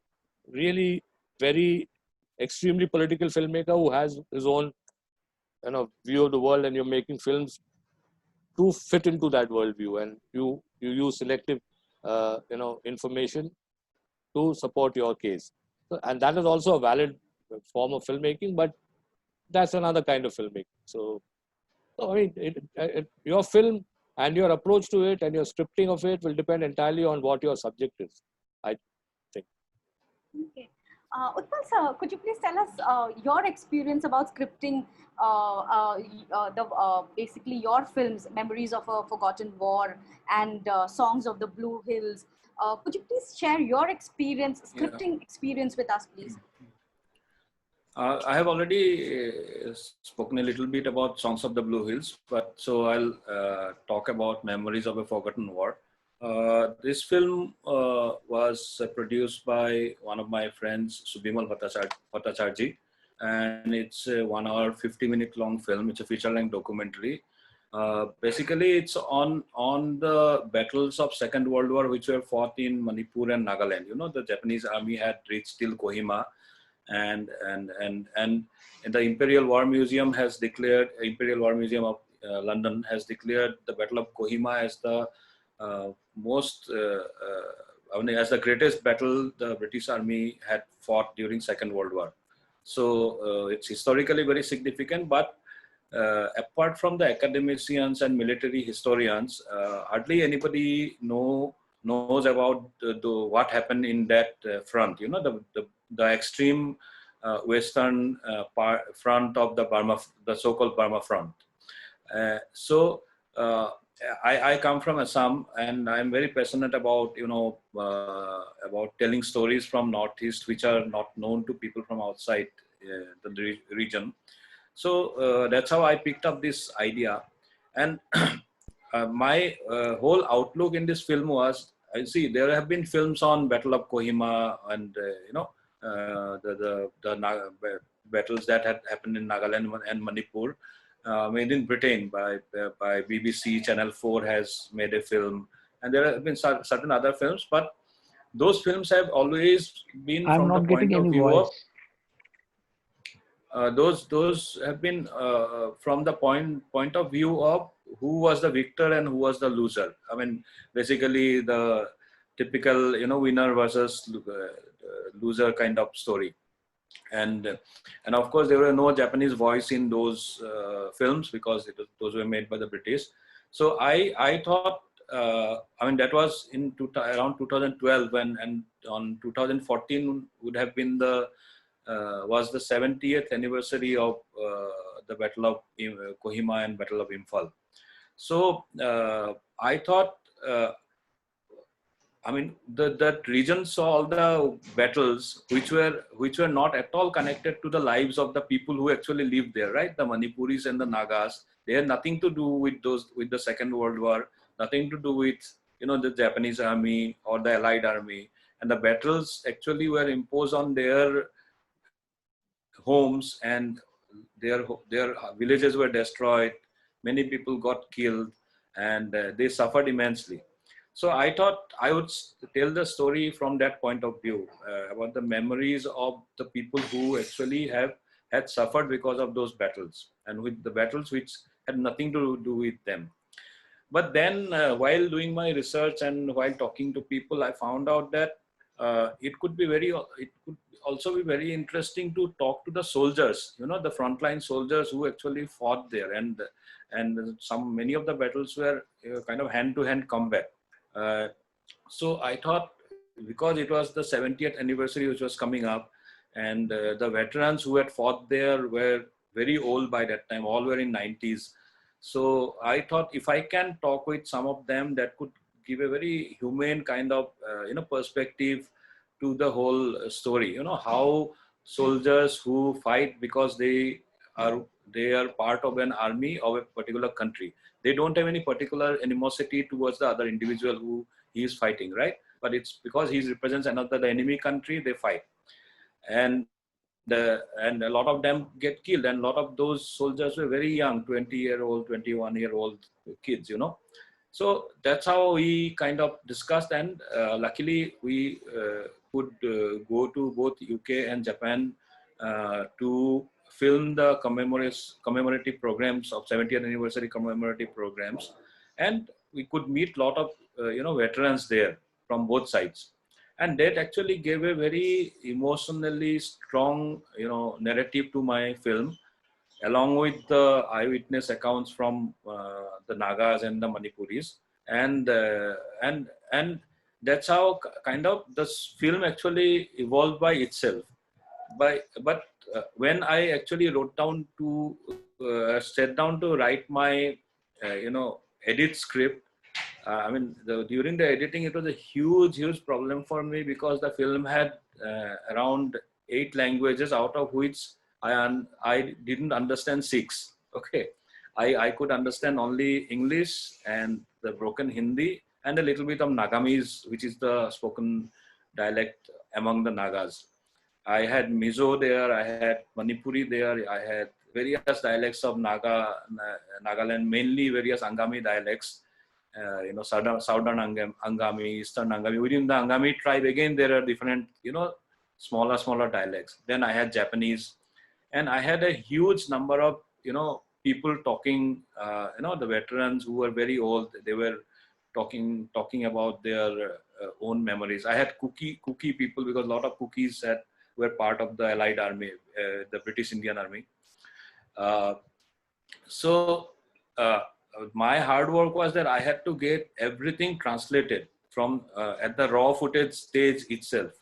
really very extremely political filmmaker who has his own, you know, view of the world, and you're making films to fit into that worldview, and you use selective information to support your case. So, and that is also a valid form of filmmaking, but that's another kind of filmmaking. So I mean, your film and your approach to it and your scripting of it will depend entirely on what your subject is, I think. Okay. Utpal sir, could you please tell us your experience about scripting basically your films, Memories of a Forgotten War and Songs of the Blue Hills. Could you please share your experience, scripting experience with us, please? I have already spoken a little bit about Songs of the Blue Hills, but so I'll talk about Memories of a Forgotten War. This film was produced by one of my friends, Subimal Bhattacharjee, and it's a 1 hour, 50-minute long film. It's a feature-length documentary. Basically, it's on the battles of Second World War, which were fought in Manipur and Nagaland. You know, the Japanese army had reached till Kohima, and the Imperial War Museum has declared, Imperial War Museum of London has declared the Battle of Kohima as the as the greatest battle the British Army had fought during Second World War. So it's historically very significant, but apart from the academicians and military historians, hardly anybody knows about what happened in that front. You know, the extreme western front of the Burma, the so-called Burma front. I come from Assam, and I'm very passionate about about telling stories from Northeast which are not known to people from outside the region. So that's how I picked up this idea, and my whole outlook in this film was, I see there have been films on Battle of Kohima and battles that had happened in Nagaland and Manipur, made in Britain by BBC. Channel 4 has made a film, and there have been certain other films, but those films have always been I'm from the not point getting of any view voice. of those have been from the point of view of who was the victor and who was the loser. I mean, basically the typical winner versus loser kind of story. And of course there were no Japanese voice in those films because those were made by the British. So I thought, I mean, that was in around 2012 and on 2014 would have been was the 70th anniversary of the Battle of Kohima and Battle of Imphal. So I thought, I mean, that region saw all the battles which were not at all connected to the lives of the people who actually lived there, right? The Manipuris and the Nagas, they had nothing to do with the Second World War, nothing to do with the Japanese army or the Allied army, and the battles actually were imposed on their homes, and their villages were destroyed. Many people got killed, and they suffered immensely. So I thought I would tell the story from that point of view, about the memories of the people who actually had suffered because of those battles, and with the battles which had nothing to do with them. But then while doing my research and while talking to people, I found out that it could also be very interesting to talk to the soldiers, the frontline soldiers who actually fought there, and many of the battles were kind of hand-to-hand combat. So I thought, because it was the 70th anniversary which was coming up, and the veterans who had fought there were very old by that time, all were in 90s. So I thought if I can talk with some of them, that could give a very humane kind of perspective to the whole story. How soldiers who fight because they are part of an army of a particular country, they don't have any particular animosity towards the other individual who he is fighting, right? But it's because he represents the enemy country, they fight. And a lot of them get killed, and a lot of those soldiers were very young, 20-year-old, 21-year-old kids, So that's how we kind of discussed, and luckily we could go to both UK and Japan to film the commemorative programs of 70th anniversary commemorative programs, and we could meet a lot of veterans there from both sides, and that actually gave a very emotionally strong narrative to my film, along with the eyewitness accounts from the Nagas and the Manipuris, and that's how kind of this film actually evolved by itself. But when I actually sat down to write my edit script, I mean, during the editing, it was a huge problem for me, because the film had around 8 languages, out of which I didn't understand 6. Okay, I could understand only English and the broken Hindi and a little bit of Nagamese, which is the spoken dialect among the Nagas. I had Mizo there, I had Manipuri there, I had various dialects of Nagaland, mainly various Angami dialects. Southern Angami, Eastern Angami. Within the Angami tribe, again, there are different, smaller dialects. Then I had Japanese, and I had a huge number of, people talking, the veterans who were very old. They were talking about their own memories. I had Cookie people, because a lot of Cookies were part of the Allied Army, the British Indian Army. My hard work was that I had to get everything translated from at the raw footage stage itself,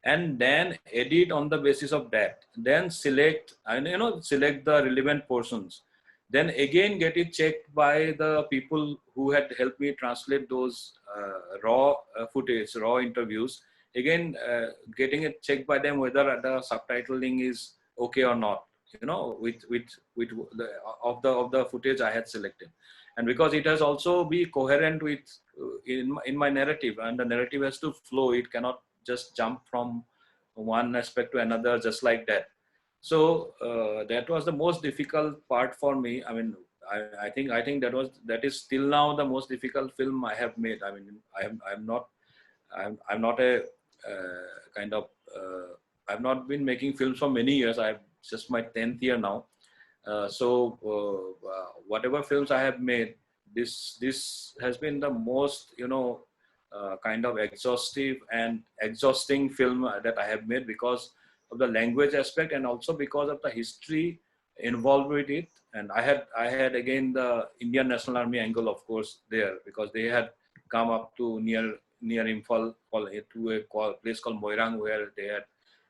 and then edit on the basis of that. Then select the relevant portions. Then again get it checked by the people who had helped me translate those raw footage, raw interviews. Again, getting it checked by them whether the subtitling is okay or not. With the footage I had selected, and because it has also be coherent with in my narrative, and the narrative has to flow. It cannot just jump from one aspect to another just like that. So that was the most difficult part for me. I mean, I think that is still now the most difficult film I have made. I mean, I'm not a kind of I've not been making films for many years. I'm just my 10th year now. Whatever films I have made, this has been the most, you know, kind of exhaustive and exhausting film that I have made, because of the language aspect and also because of the history involved with it. And I had again the Indian National Army angle, of course, there, because they had come up to near Imphal to a place called Moirang, where they had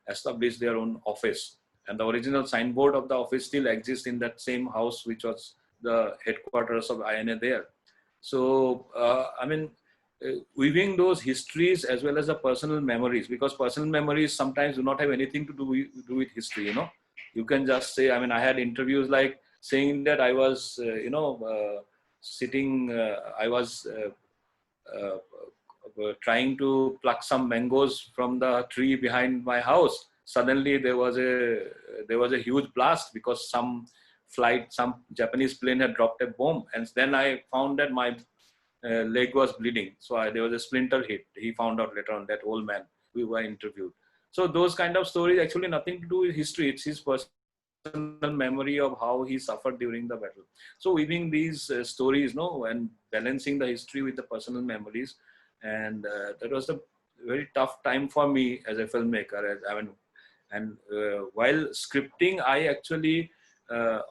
established their own office. And the original signboard of the office still exists in that same house, which was the headquarters of INA there. So, I mean, weaving those histories as well as the personal memories, because personal memories sometimes do not have anything to do with history, you know. You can just say, I mean, I had interviews like saying that I was, sitting, I was trying to pluck some mangoes from the tree behind my house. Suddenly there was a huge blast because some Japanese plane had dropped a bomb, and then I found that my leg was bleeding. So there was a splinter hit. He found out later on, that old man we were interviewed. So those kind of stories actually nothing to do with history. It's his personal memory of how he suffered during the battle. So weaving these stories, no, and balancing the history with the personal memories, and that was a very tough time for me as a filmmaker. While scripting, I actually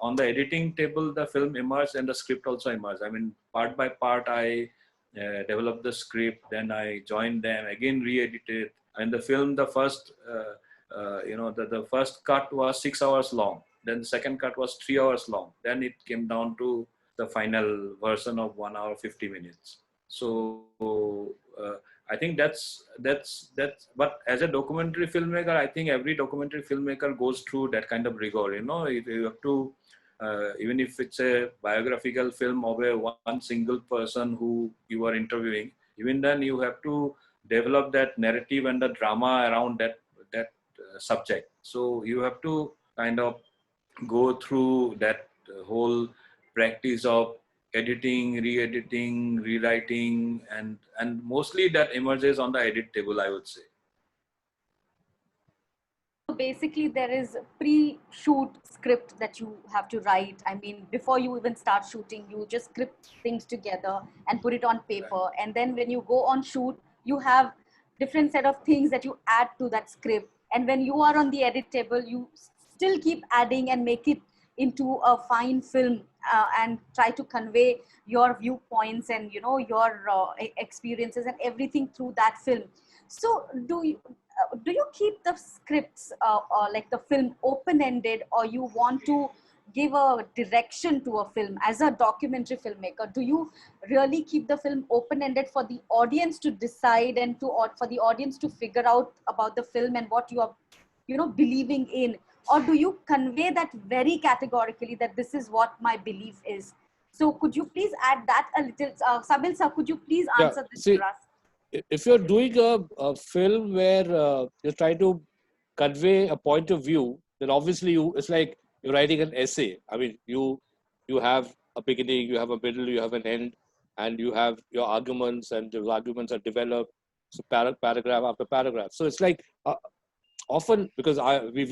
on the editing table, the film emerged and the script also emerged. I mean, part by part, I developed the script, then I joined them, again re-edited. And the film, the first, the first cut was 6 hours long. Then the second cut was 3 hours long. Then it came down to the final version of 1 hour 50 minutes. So I think that's. But as a documentary filmmaker, I think every documentary filmmaker goes through that kind of rigor. You know, you have to, even if it's a biographical film of one single person who you are interviewing, even then you have to develop that narrative and the drama around that subject. So you have to kind of go through that whole practice of editing, re-editing, rewriting, and mostly that emerges on the edit table, I would say. So basically, there is a pre-shoot script that you have to write. I mean, before you even start shooting, you just script things together and put it on paper. And then when you go on shoot, you have different set of things that you add to that script. And when you are on the edit table, you still keep adding and make it into a fine film and try to convey your viewpoints and, you know, your experiences and everything through that film. So do you keep the scripts like the film open-ended, or you want to give a direction to a film as a documentary filmmaker? Do you really keep the film open-ended for the audience to decide and for the audience to figure out about the film and what you are, you know, believing in? Or do you convey that very categorically that this is what my belief is? So could you please add that a little? Sabil sir, could you please answer this for us? If you're doing a film where you're trying to convey a point of view, then obviously it's like you're writing an essay. I mean, you have a beginning, you have a middle, you have an end, and you have your arguments, and those arguments are developed, so paragraph after paragraph. So it's like often, because we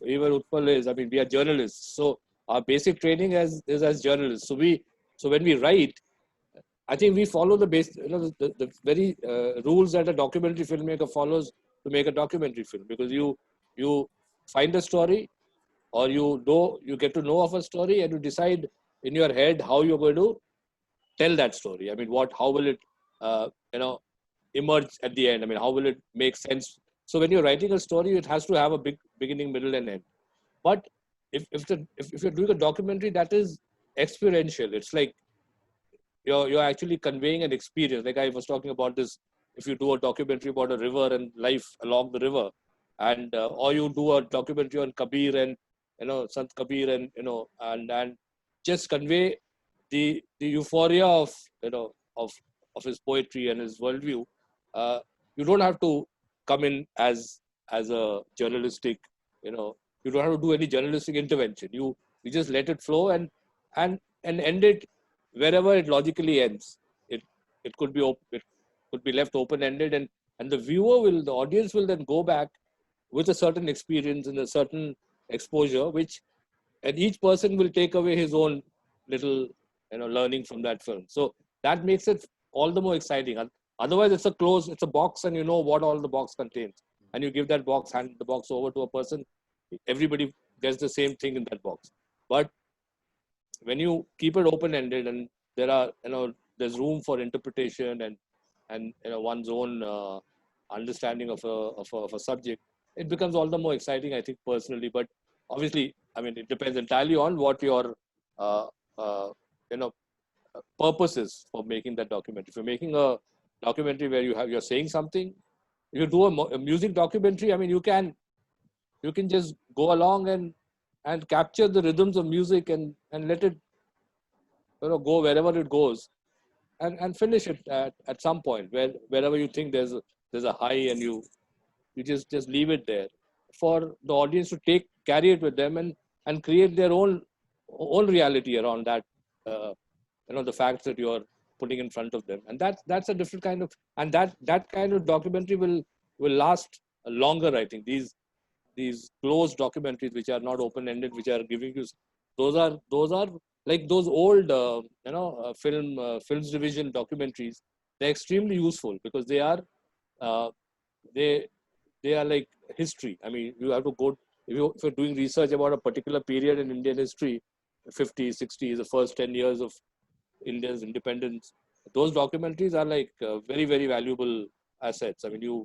even Utpal is, I mean, we are journalists, so our basic training is as journalists. So when we write, I think we follow the base, you know, the very rules that a documentary filmmaker follows to make a documentary film, because you find a story, or you get to know of a story, and you decide in your head how you're going to tell that story. I mean, how will it emerge at the end? I mean, how will it make sense? So when you're writing a story, it has to have a big beginning, middle, and end. But if you're doing a documentary, that is experiential. It's like you're actually conveying an experience. Like I was talking about this, if you do a documentary about a river and life along the river, and or you do a documentary on Kabir and Sant Kabir, and and just convey the euphoria of of his poetry and his worldview. You don't have to come in as a journalistic You don't have to do any journalistic intervention. You just let it flow and end it wherever it logically ends. It could be it could be left open ended, and the audience will then go back with a certain experience and a certain exposure, and each person will take away his own little learning from that film. So that makes it all the more exciting. Otherwise, it's a box, and you know what all the box contains, and you give hand the box over to a person. Everybody gets the same thing in that box. But when you keep it open ended, and there's room for interpretation and one's own understanding of a subject, it becomes all the more exciting, I think, personally. But obviously, I mean, it depends entirely on what your purpose is for making that documentary. If you're making a documentary where you're saying something, if you do a music documentary, I mean, you can just go along and capture the rhythms of music and let it go wherever it goes, and finish it at some point wherever you think there's a high, and you just leave it there for the audience to carry it with them and create their own reality around that, the facts that you're putting in front of them. And that's a different kind of, and that kind of documentary will last longer, I think. These closed documentaries, which are not open-ended, which are giving you, those are like those old films division documentaries. They're extremely useful because they are like history. I mean, you have to go, if you're doing research about a particular period in Indian history, 50s, 60s, the first 10 years of India's independence, those documentaries are like very, very valuable assets. I mean,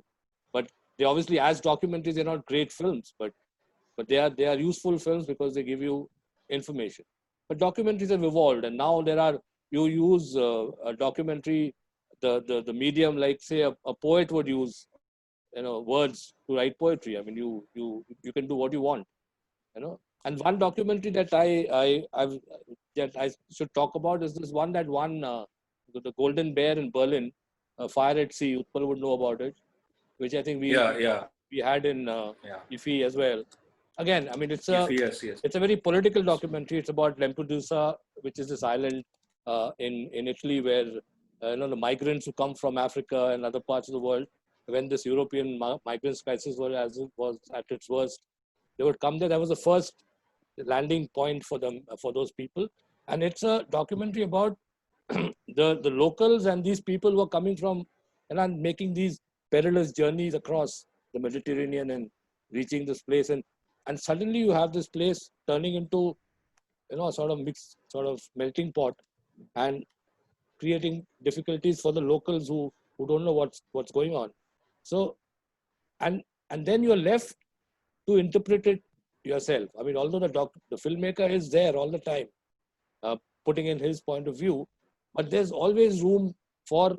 but they obviously, as documentaries, they're not great films, but they are useful films because they give you information. But documentaries have evolved, and now you use a documentary, the medium, like say a poet would use words to write poetry. I mean, you can do what you want, And one documentary that I should talk about is this one that won the Golden Bear in Berlin, Fire at Sea. Utpal would know about it, which I think we had in IFI as well. Again, I mean, it's a very political documentary. It's about Lampedusa, which is this island in Italy where the migrants who come from Africa and other parts of the world, when this European migrants crisis was at its worst, they would come there. That was the first landing point for them, for those people. And it's a documentary about the locals and these people who are coming from and making these perilous journeys across the Mediterranean and reaching this place. And suddenly you have this place turning into, a sort of mixed, sort of melting pot, and creating difficulties for the locals who don't know what's going on. So, and then you're left to interpret it yourself. I mean, although the filmmaker is there all the time, putting in his point of view, but there's always room for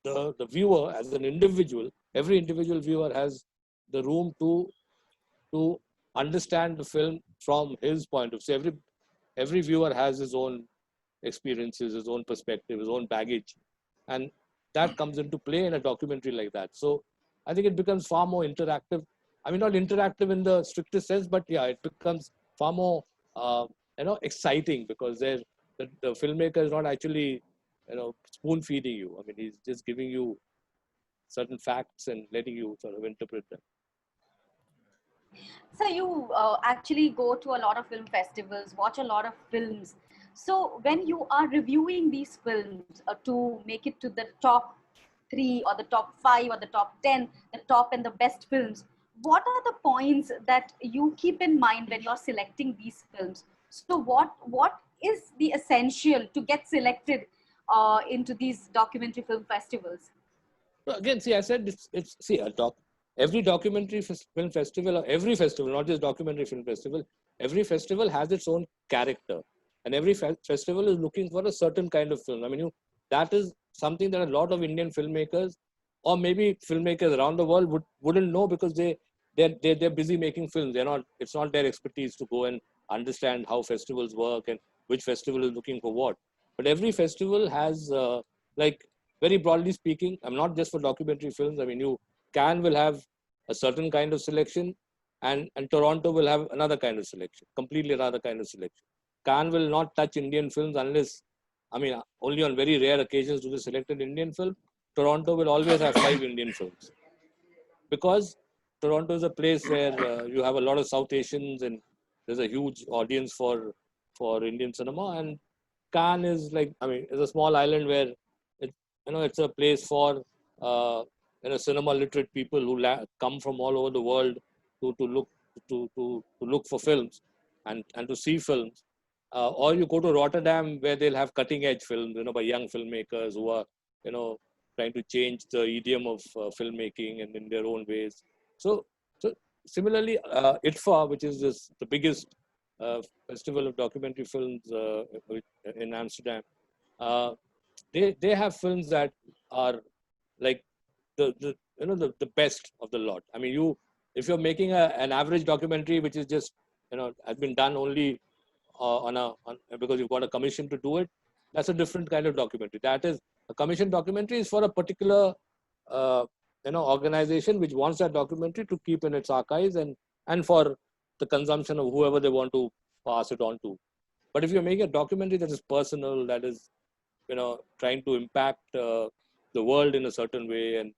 the viewer as an individual. Every individual viewer has the room to understand the film from his point of view. So every viewer has his own experiences, his own perspective, his own baggage, and that comes into play in a documentary like that. So I think it becomes far more interactive. I mean, not interactive in the strictest sense, but yeah, it becomes far more exciting, because the filmmaker is not actually spoon feeding you. I mean, he's just giving you certain facts and letting you sort of interpret them. So you actually go to a lot of film festivals, watch a lot of films. So when you are reviewing these films to make it to the top 3 or the top 5 or the top 10, the top and the best films, what are the points that you keep in mind when you're selecting these films? So what is the essential to get selected into these documentary film festivals? Again, see, I said every documentary film festival, or every festival, not just documentary film festival, every festival has its own character, and every festival is looking for a certain kind of film. I mean, that is something that a lot of Indian filmmakers, or maybe filmmakers around the world, wouldn't know, because they're busy making films. It's not their expertise to go and understand how festivals work and which festival is looking for what. But every festival has, very broadly speaking, I'm not just for documentary films. I mean, Cannes will have a certain kind of selection. and Toronto will have another kind of selection, completely another kind of selection. Cannes will not touch Indian films unless, I mean, only on very rare occasions do they select an Indian film. Toronto will always have 5 Indian films, because Toronto is a place where you have a lot of South Asians and there's a huge audience for Indian cinema. And Cannes is like, I mean, it's a small island where it's a place for cinema literate people who come from all over the world to look for films and to see films. Or you go to Rotterdam, where they'll have cutting edge films, by young filmmakers who are, trying to change the idiom of filmmaking and in their own ways. So similarly, ITFA, which is the biggest festival of documentary films in Amsterdam, they have films that are like the best of the lot. I mean, if you're making an average documentary which is just has been done only because you've got a commission to do it, that's a different kind of documentary. That is, a commission documentary is for a particular organization which wants that documentary to keep in its archives and for the consumption of whoever they want to pass it on to. But if you're making a documentary that is personal, that is trying to impact the world in a certain way and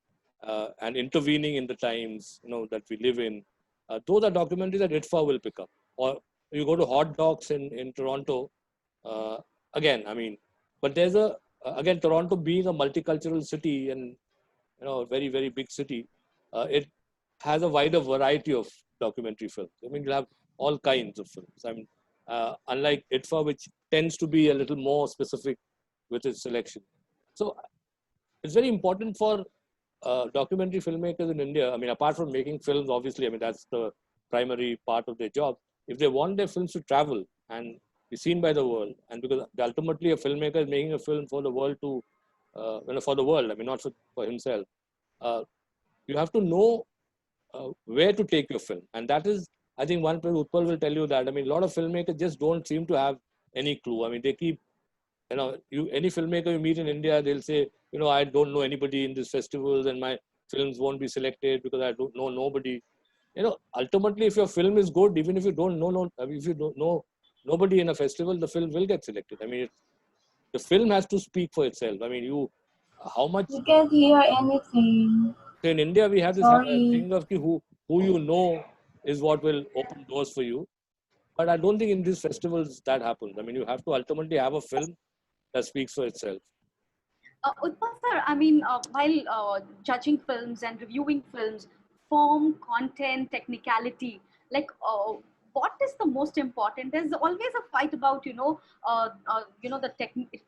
intervening in the times that we live in, those are documentaries that ITFA will pick up. Or you go to Hot Docs in Toronto, again, I mean, but there's again, Toronto being a multicultural city and a very, very big city, it has a wider variety of documentary films. I mean, you'll have all kinds of films. I mean, unlike ITFA, which tends to be a little more specific with its selection. So it's very important for documentary filmmakers in India. I mean, apart from making films, obviously, I mean, that's the primary part of their job. If they want their films to travel and be seen by the world, and because ultimately a filmmaker is making a film for the world for the world, I mean, not for himself, you have to know where to take your film. And that is, I think one place Utpal will tell you that, I mean, a lot of filmmakers just don't seem to have any clue. I mean, they keep, any filmmaker you meet in India, they'll say, I don't know anybody in these festivals and my films won't be selected because I don't know nobody. Ultimately, if your film is good, even if you don't know, if you don't know nobody in a festival, the film will get selected. I mean, the film has to speak for itself. I mean, how much... You can't hear anything. So in India, we have this thing of who you know is what will open doors for you. But I don't think in these festivals that happens. I mean, you have to ultimately have a film that speaks for itself. Utpal sir, I mean, while judging films and reviewing films, form, content, technicality, like what is the most important? There's always a fight about,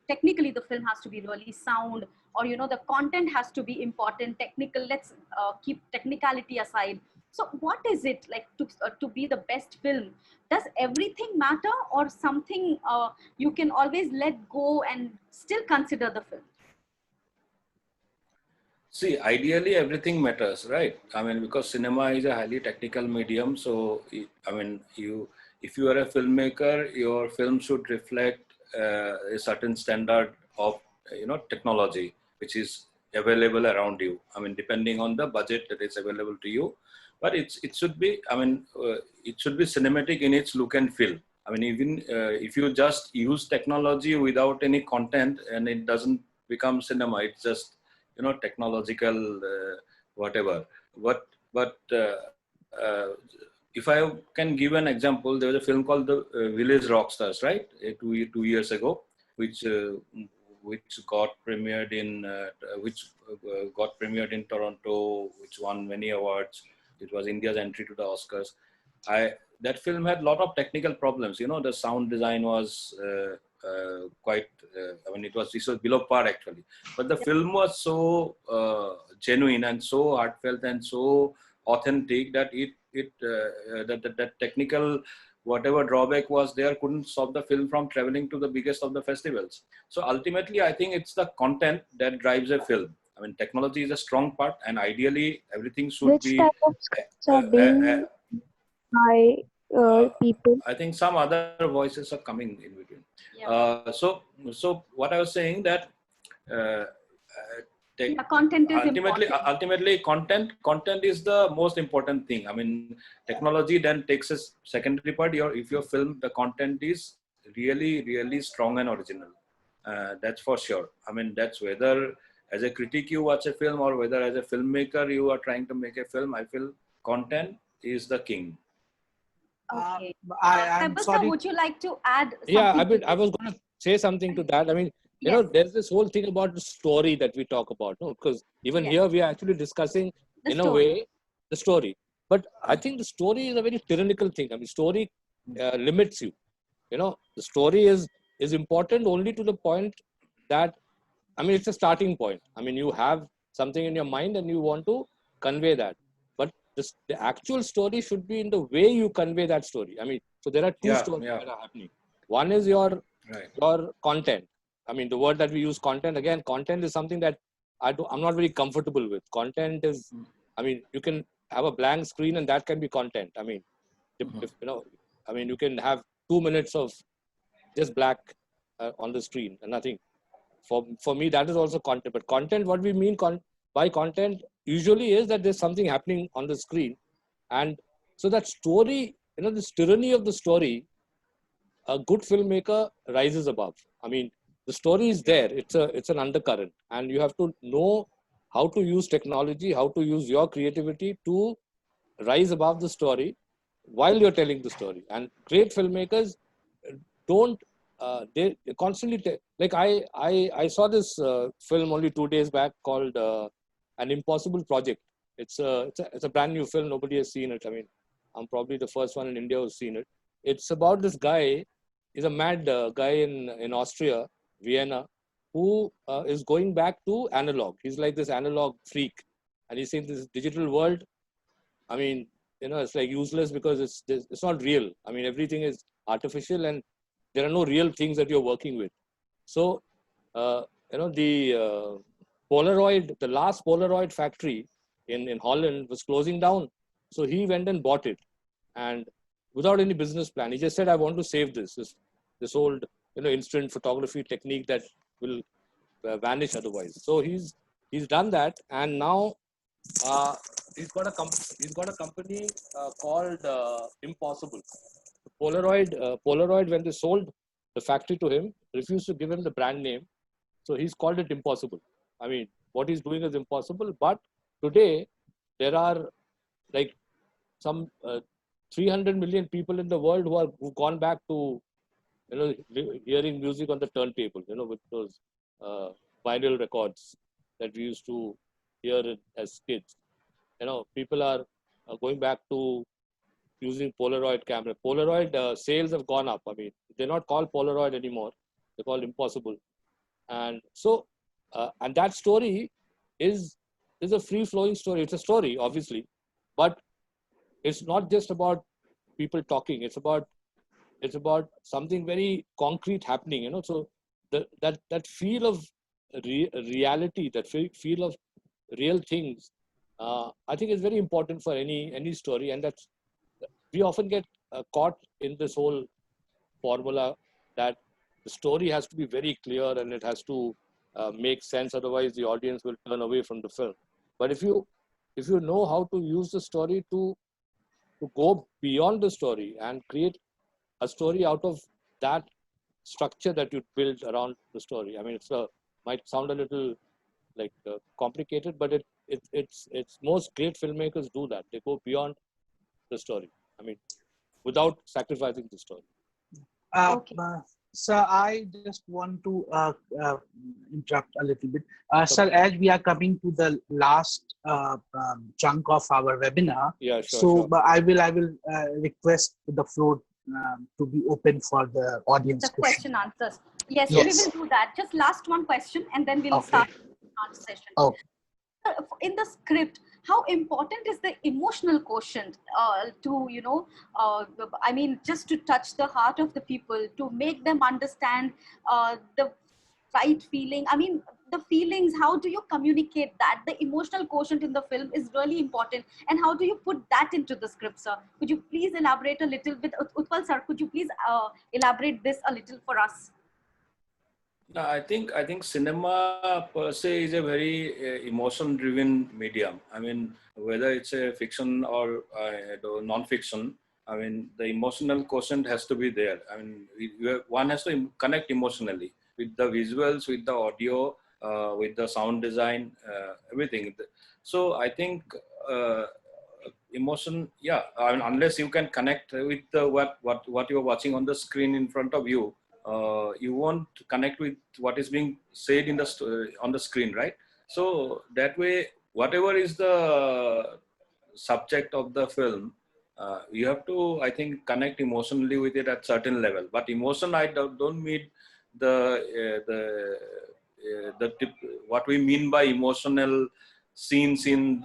technically the film has to be really sound, or, the content has to be important, technical. Let's keep technicality aside. So what is it like to be the best film? Does everything matter, or something you can always let go and still consider the film? See, ideally everything matters, right? I mean, because cinema is a highly technical medium. So, I mean, if you are a filmmaker, your film should reflect a certain standard of, technology, which is available around you. I mean, depending on the budget that is available to you, but it should be, I mean, it should be cinematic in its look and feel. I mean, even if you just use technology without any content, and it doesn't become cinema, it's just, technological whatever. But if I can give an example, there was a film called The Village Rockstars, right? 2 years ago, which got premiered in Toronto, which won many awards. It was India's entry to the Oscars. That film had a lot of technical problems. The sound design was quite, I mean, it was below par actually. But the film was so genuine and so heartfelt and so authentic that that technical, whatever drawback was there, couldn't stop the film from traveling to the biggest of the festivals. So ultimately, I think it's the content that drives a film. I mean, technology is a strong part, and ideally, everything should Which be. type of scripts are being by people? I think some other voices are coming in between. Yeah. So what I was saying that Yeah, content is ultimately important. ultimately content is the most important thing. I mean, technology then takes a secondary part. If your film, the content is really strong and original, that's for sure. I mean, that's whether as a critic you watch a film or whether as a filmmaker you are trying to make a film. I feel content is the king. Okay. I'm Saibal sir, sorry. would you like to add Yeah, something to I this? was going to say something to that. I mean, Yes, there's this whole thing about the story that we talk about, no? Because even yes, here we are actually discussing, the in a story. way, the story. But I think the story is a very tyrannical thing. I mean, story limits you. The story is important only to the point that, I mean, it's a starting point. I mean, you have something in your mind and you want to convey that. But the actual story should be in the way you convey that story. I mean, so there are two stories Yeah, that are happening. One is your right. content. I mean, the word that we use, content, again, content is something that I'm not very comfortable with. Content is, I mean, you can have a blank screen and that can be content. I mean, I mean, you can have 2 minutes of just black on the screen and nothing. For me, that is also content. But content, what we mean by content usually is that there's something happening on the screen. And so that story, this tyranny of the story, a good filmmaker rises above. I mean, the story is there. It's an undercurrent, and you have to know how to use technology, how to use your creativity to rise above the story while you're telling the story. And great filmmakers don't they constantly like I saw this film only 2 days back called An Impossible Project. It's a brand new film. Nobody has seen it. I mean, I'm probably the first one in India who's seen it. It's about this guy. He's a mad guy in Austria, Vienna, who is going back to analog. He's like this analog freak, and he's saying this digital world, I mean, it's like useless because it's not real. I mean, everything is artificial and there are no real things that you're working with. So, the the last Polaroid factory in Holland was closing down. So he went and bought it, and without any business plan, he just said, "I want to save this old, instant photography technique that will vanish otherwise." So he's done that, and now uh, he's got a company called Impossible. Polaroid, when they sold the factory to him, refused to give him the brand name, so he's called it Impossible. I mean, what he's doing is impossible. But today, there are like some 300 million people in the world who've gone back to hearing music on the turntable, with those uh, vinyl records that we used to hear as kids. People are going back to using Polaroid camera. Polaroid sales have gone up. I mean, they're not called Polaroid anymore. They're called Impossible. And so, and that story is a free-flowing story. It's a story, obviously, but it's not just about people talking. It's about something very concrete happening. So that feel of reality, that feel of real things, I think is very important for any story, and that's we often get caught in this whole formula that the story has to be very clear and it has to make sense, otherwise the audience will turn away from the film. But if you know how to use the story to go beyond the story and create a story out of that structure that you build around the story. I mean, might sound a little like complicated, but it's most great filmmakers do that. They go beyond the story. I mean, without sacrificing the story. Okay. Sir, I just want to interrupt a little bit. Sir, as we are coming to the last chunk of our webinar, Yeah, sure. so I will request the floor to be open for the audience The question answers. Yes, Yes. we will do that. Just last one question and then we'll start the answer session. Okay. In the script, how important is the emotional quotient to, I mean, just to touch the heart of the people, to make them understand the right feeling? I mean, the feelings, how do you communicate that? The emotional quotient in the film is really important. And how do you put that into the script, sir? Could you please elaborate a little bit? Utpal, sir, could you please elaborate this a little for us? No, I think cinema per se is a very emotion-driven medium. I mean, whether it's a fiction or non-fiction, I mean, the emotional quotient has to be there. I mean, one has to connect emotionally with the visuals, with the audio, with the sound design, everything. So I think uh, emotion, yeah. I mean, unless you can connect with the what you're watching on the screen in front of you, you won't connect with what is being said in the on the screen, right? So that way, whatever is the subject of the film, you have to, I think, connect emotionally with it at certain level. But emotion, I don't mean the what we mean by emotional scenes in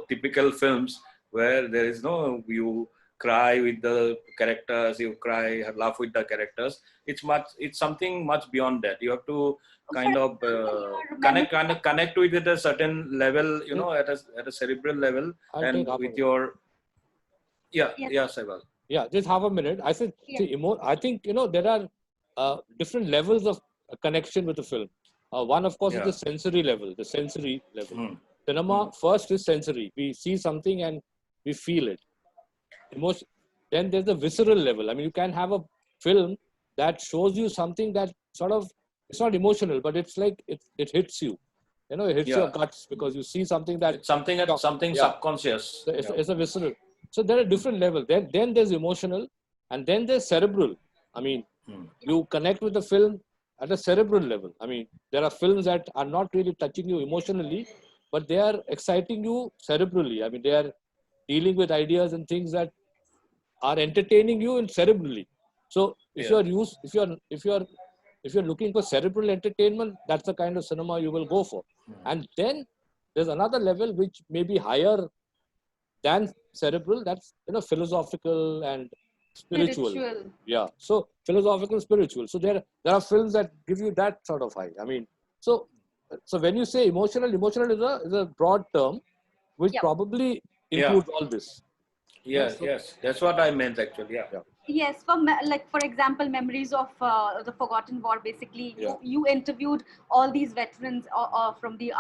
typical films where there is no you cry with the characters, you cry, laugh with the characters. It's something much beyond that. You have to kind For of example, your connect with it at a certain level, Yes, at a cerebral level, I'll take and half a with minute. your yes, yeah, Saibal. Yeah, just half a minute. I said, yes, see, I think, there are different levels of connection with the film. One, of course, is Yeah. the sensory level, the sensory level. Hmm. Cinema first is sensory. We see something and we feel it. Emotion. Then there's the visceral level. I mean, you can have a film that shows you something that sort of, it's not emotional, but it's like it hits you. It hits your Yeah. guts because you see something that, It's something yeah, subconscious. so Yeah. it's a visceral. So there are different levels. Then there's emotional, and then there's cerebral. I mean, Hmm. you connect with the film at a cerebral level. I mean, there are films that are not really touching you emotionally, but they are exciting you cerebrally. I mean, they are dealing with ideas and things that are entertaining you in cerebrally. So if Yeah. you're used, if you're looking for cerebral entertainment, that's the kind of cinema you will go for. And then there's another level which may be higher than cerebral. That's philosophical and spiritual. spiritual. Yeah. So philosophical, spiritual. So there are films that give you that sort of high. I mean, so when you say emotional is a broad term which Yep. probably Yeah. includes all this. Yes. So Yes. That's what I meant actually. Yeah. yeah, Yes, like for example, memories of the Forgotten War. Basically, yeah. you interviewed all these veterans from the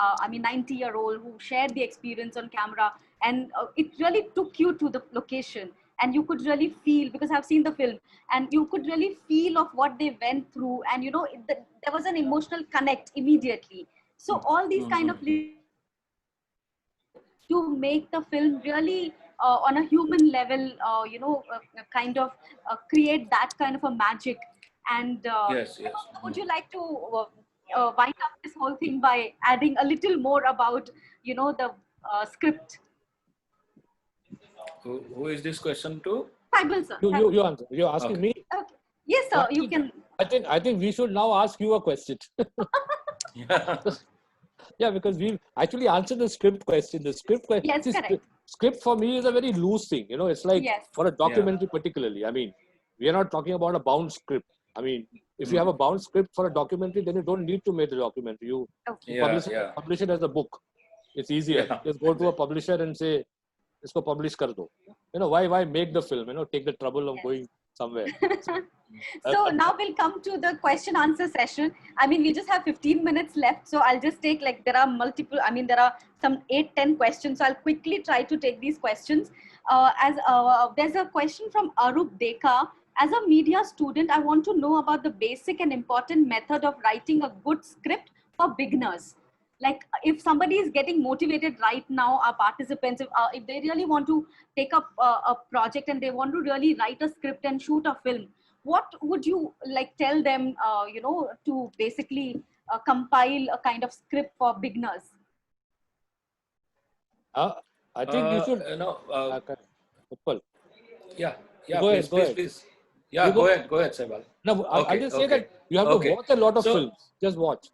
90-year-old who shared the experience on camera, and it really took you to the location, and you could really feel, because I've seen the film, and you could really feel of what they went through, and there was an emotional connect immediately. So all these kind of to make the film really on a human level, kind of create that kind of a magic. And Yes. Yes. would you like to wind up this whole thing by adding a little more about, the script? Who is this question to? Tribal, sir. You answer. You're asking Okay. me. Okay. Yes, So sir. You can. I think we should now ask you a question. Yeah. Yeah, because we actually answered the script question. The script question. Yes, correct. Script for me is a very loose thing. It's like Yes. for a Yeah. documentary particularly. I mean, we are not talking about a bound script. I mean, if you have a bound script for a documentary, then you don't need to make the documentary. You Okay. Yeah. Yeah. publish it as a book. It's easier. Yeah. Just go to a publisher and say, "Isko publish kar do." Why make the film? Take the trouble of Yes. going somewhere. So now we'll come to the question answer session. I mean, we just have 15 minutes left. So I'll just take, like, there are multiple, there are some 8-10 questions. So I'll quickly try to take these questions. There's a question from Arup Deka. As a media student, I want to know about the basic and important method of writing a good script for beginners. Like, if somebody is getting motivated right now, our participants, if they really want to take up a project and they want to really write a script and shoot a film, what would you like tell them, to basically compile a kind of script for beginners? I think you should. Utpal, Yeah. Yeah. go Please. ahead. Go ahead. Please. Yeah. You Go go. ahead. Go ahead, Saibal. No, I'll Okay. just say Okay. that you have to Okay. watch a lot of So, films. Just watch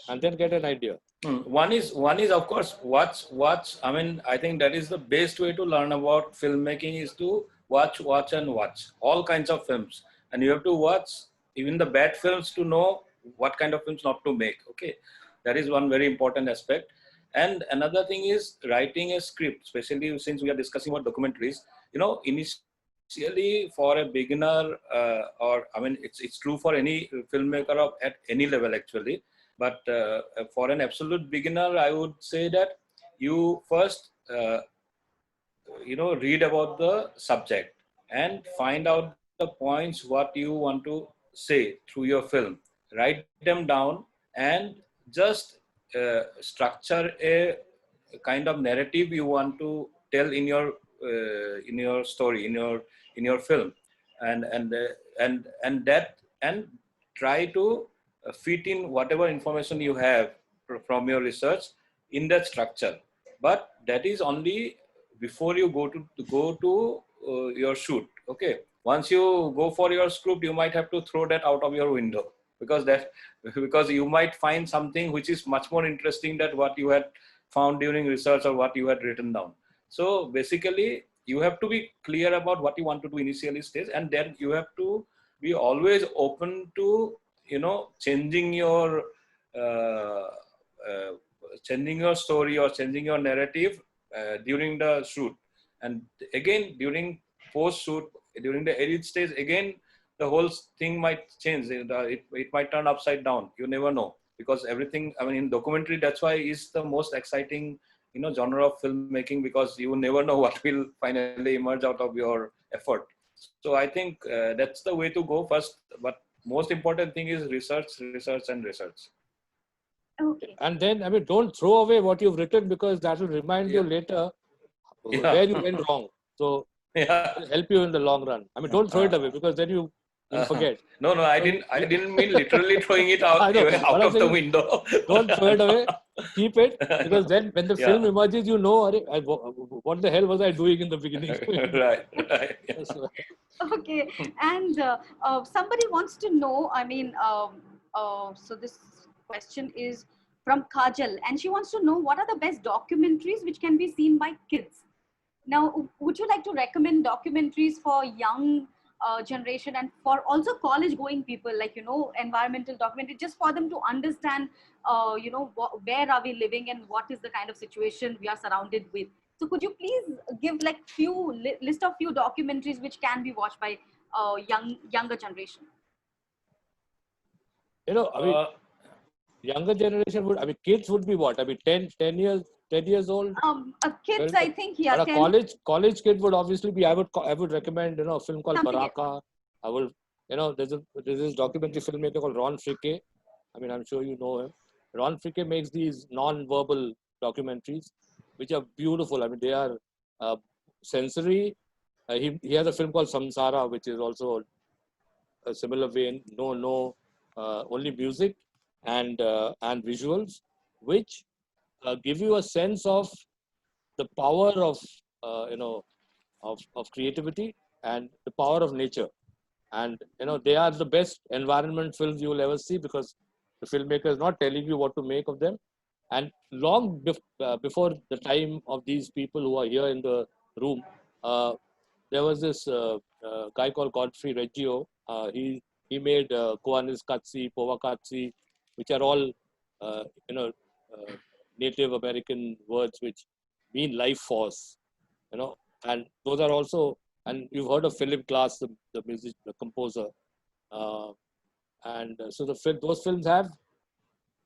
and then get an idea. One is of course watch. I mean, I think that is the best way to learn about filmmaking is to watch all kinds of films, and you have to watch even the bad films to know what kind of films not to make. Okay, that is one very important aspect. And another thing is writing a script, especially since we are discussing about documentaries. Initially initially for a beginner, or I mean, it's true for any filmmaker at any level actually. But for an absolute beginner, I would say that you first, read about the subject and find out the points what you want to say through your film. Write them down and just structure a kind of narrative you want to tell in your story, in your film, and try to fit in whatever information you have from your research in that structure. But that is only before you go to your shoot. Okay, once you go for your script, you might have to throw that out of your window, because you might find something which is much more interesting than what you had found during research or what you had written down. So basically, you have to be clear about what you want to do initially stage, and then you have to be always open to changing your story or changing your narrative during the shoot, and again during post shoot, during the edit stage, again the whole thing might change. It might turn upside down. You never know, because everything, I mean, in documentary, that's why is the most exciting genre of filmmaking, because you never know what will finally emerge out of your effort. So I think that's the way to go first. But most important thing is research. Okay. And then, I mean, don't throw away what you've written, because that will remind you later where you went wrong. So it'll help you in the long run. I mean, don't throw it away, because then you'll forget. No, I didn't mean literally throwing it out, out of the window. Don't throw it away. Keep it, because then when the film emerges, what the hell was I doing in the beginning? Right. Yeah. Okay, and somebody wants to know, I mean, so this question is from Kajal, and she wants to know what are the best documentaries which can be seen by kids. Now, would you like to recommend documentaries for young generation and for also college going people, like, environmental documentary, just for them to understand, where are we living and what is the kind of situation we are surrounded with. So could you please give like list of few documentaries which can be watched by younger generation? I mean, younger generation kids would be what? I mean, 10 years old? Kids, Well, I think, yeah. But a college kid would obviously be, I would recommend, a film called Baraka. I will, there's this documentary filmmaker called Ron Fricke. I mean, I'm sure you know him. Ron Fricke makes these non-verbal documentaries, which are beautiful. I mean, they are sensory. He has a film called Samsara, which is also a similar vein. Only music and visuals, which give you a sense of the power of creativity and the power of nature. And they are the best environment films you will ever see, because the filmmaker is not telling you what to make of them. And long before the time of these people who are here in the room, there was this guy called Godfrey Reggio. He made Koanis Katsi, Povakatsi, which are all Native American words which mean life force, and those are also, and you've heard of Philip Glass, the composer, and so those films have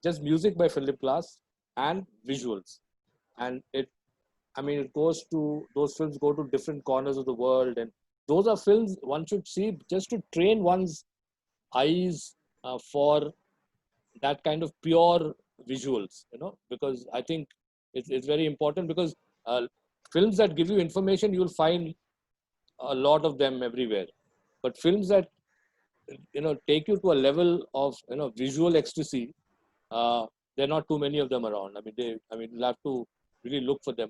just music by Philip Glass and visuals, and those films go to different corners of the world, and those are films one should see just to train one's eyes for that kind of pure visuals, because I think it's very important, because films that give you information, you'll find a lot of them everywhere. But films that, take you to a level of, visual ecstasy, there are not too many of them around. You'll have to really look for them.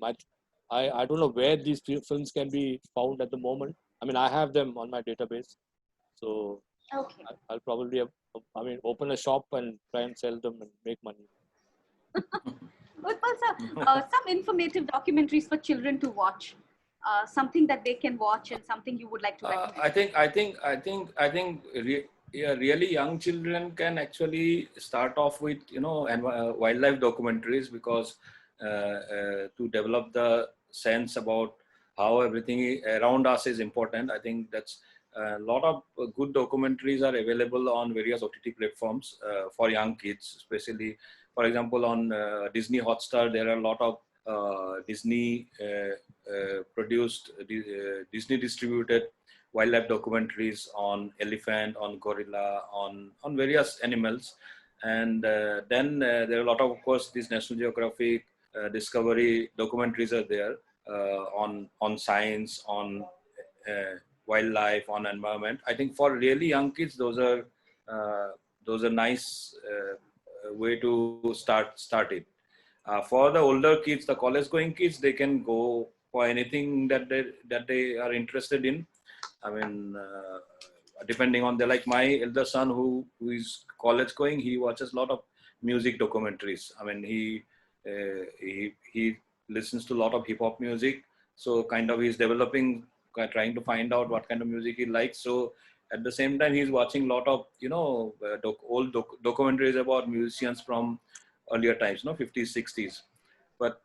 I don't know where these films can be found at the moment. I have them on my database. So okay. I'll probably open a shop and try and sell them and make money. Utpal sir, some informative documentaries for children to watch, something that they can watch and something you would like to recommend. I think really young children can actually start off with wildlife documentaries, because to develop the sense about how everything around us is important. I think that's a lot of good documentaries are available on various OTT platforms for young kids, especially, for example, on Disney Hotstar. There are a lot of Disney produced, Disney distributed wildlife documentaries on elephant, on gorilla, on various animals. And then there are a lot of course, these National Geographic Discovery documentaries are there on science, on wildlife, on environment. I think for really young kids, those are nice way to start it. For the older kids, the college-going kids, they can go for anything that they are interested in. I mean, depending on like my elder son who is college-going, he watches a lot of music documentaries. I mean, he listens to a lot of hip hop music. So kind of he's developing, trying to find out what kind of music he likes. So at the same time, he's watching a lot of, old documentaries about musicians from earlier times, 50s, 60s. But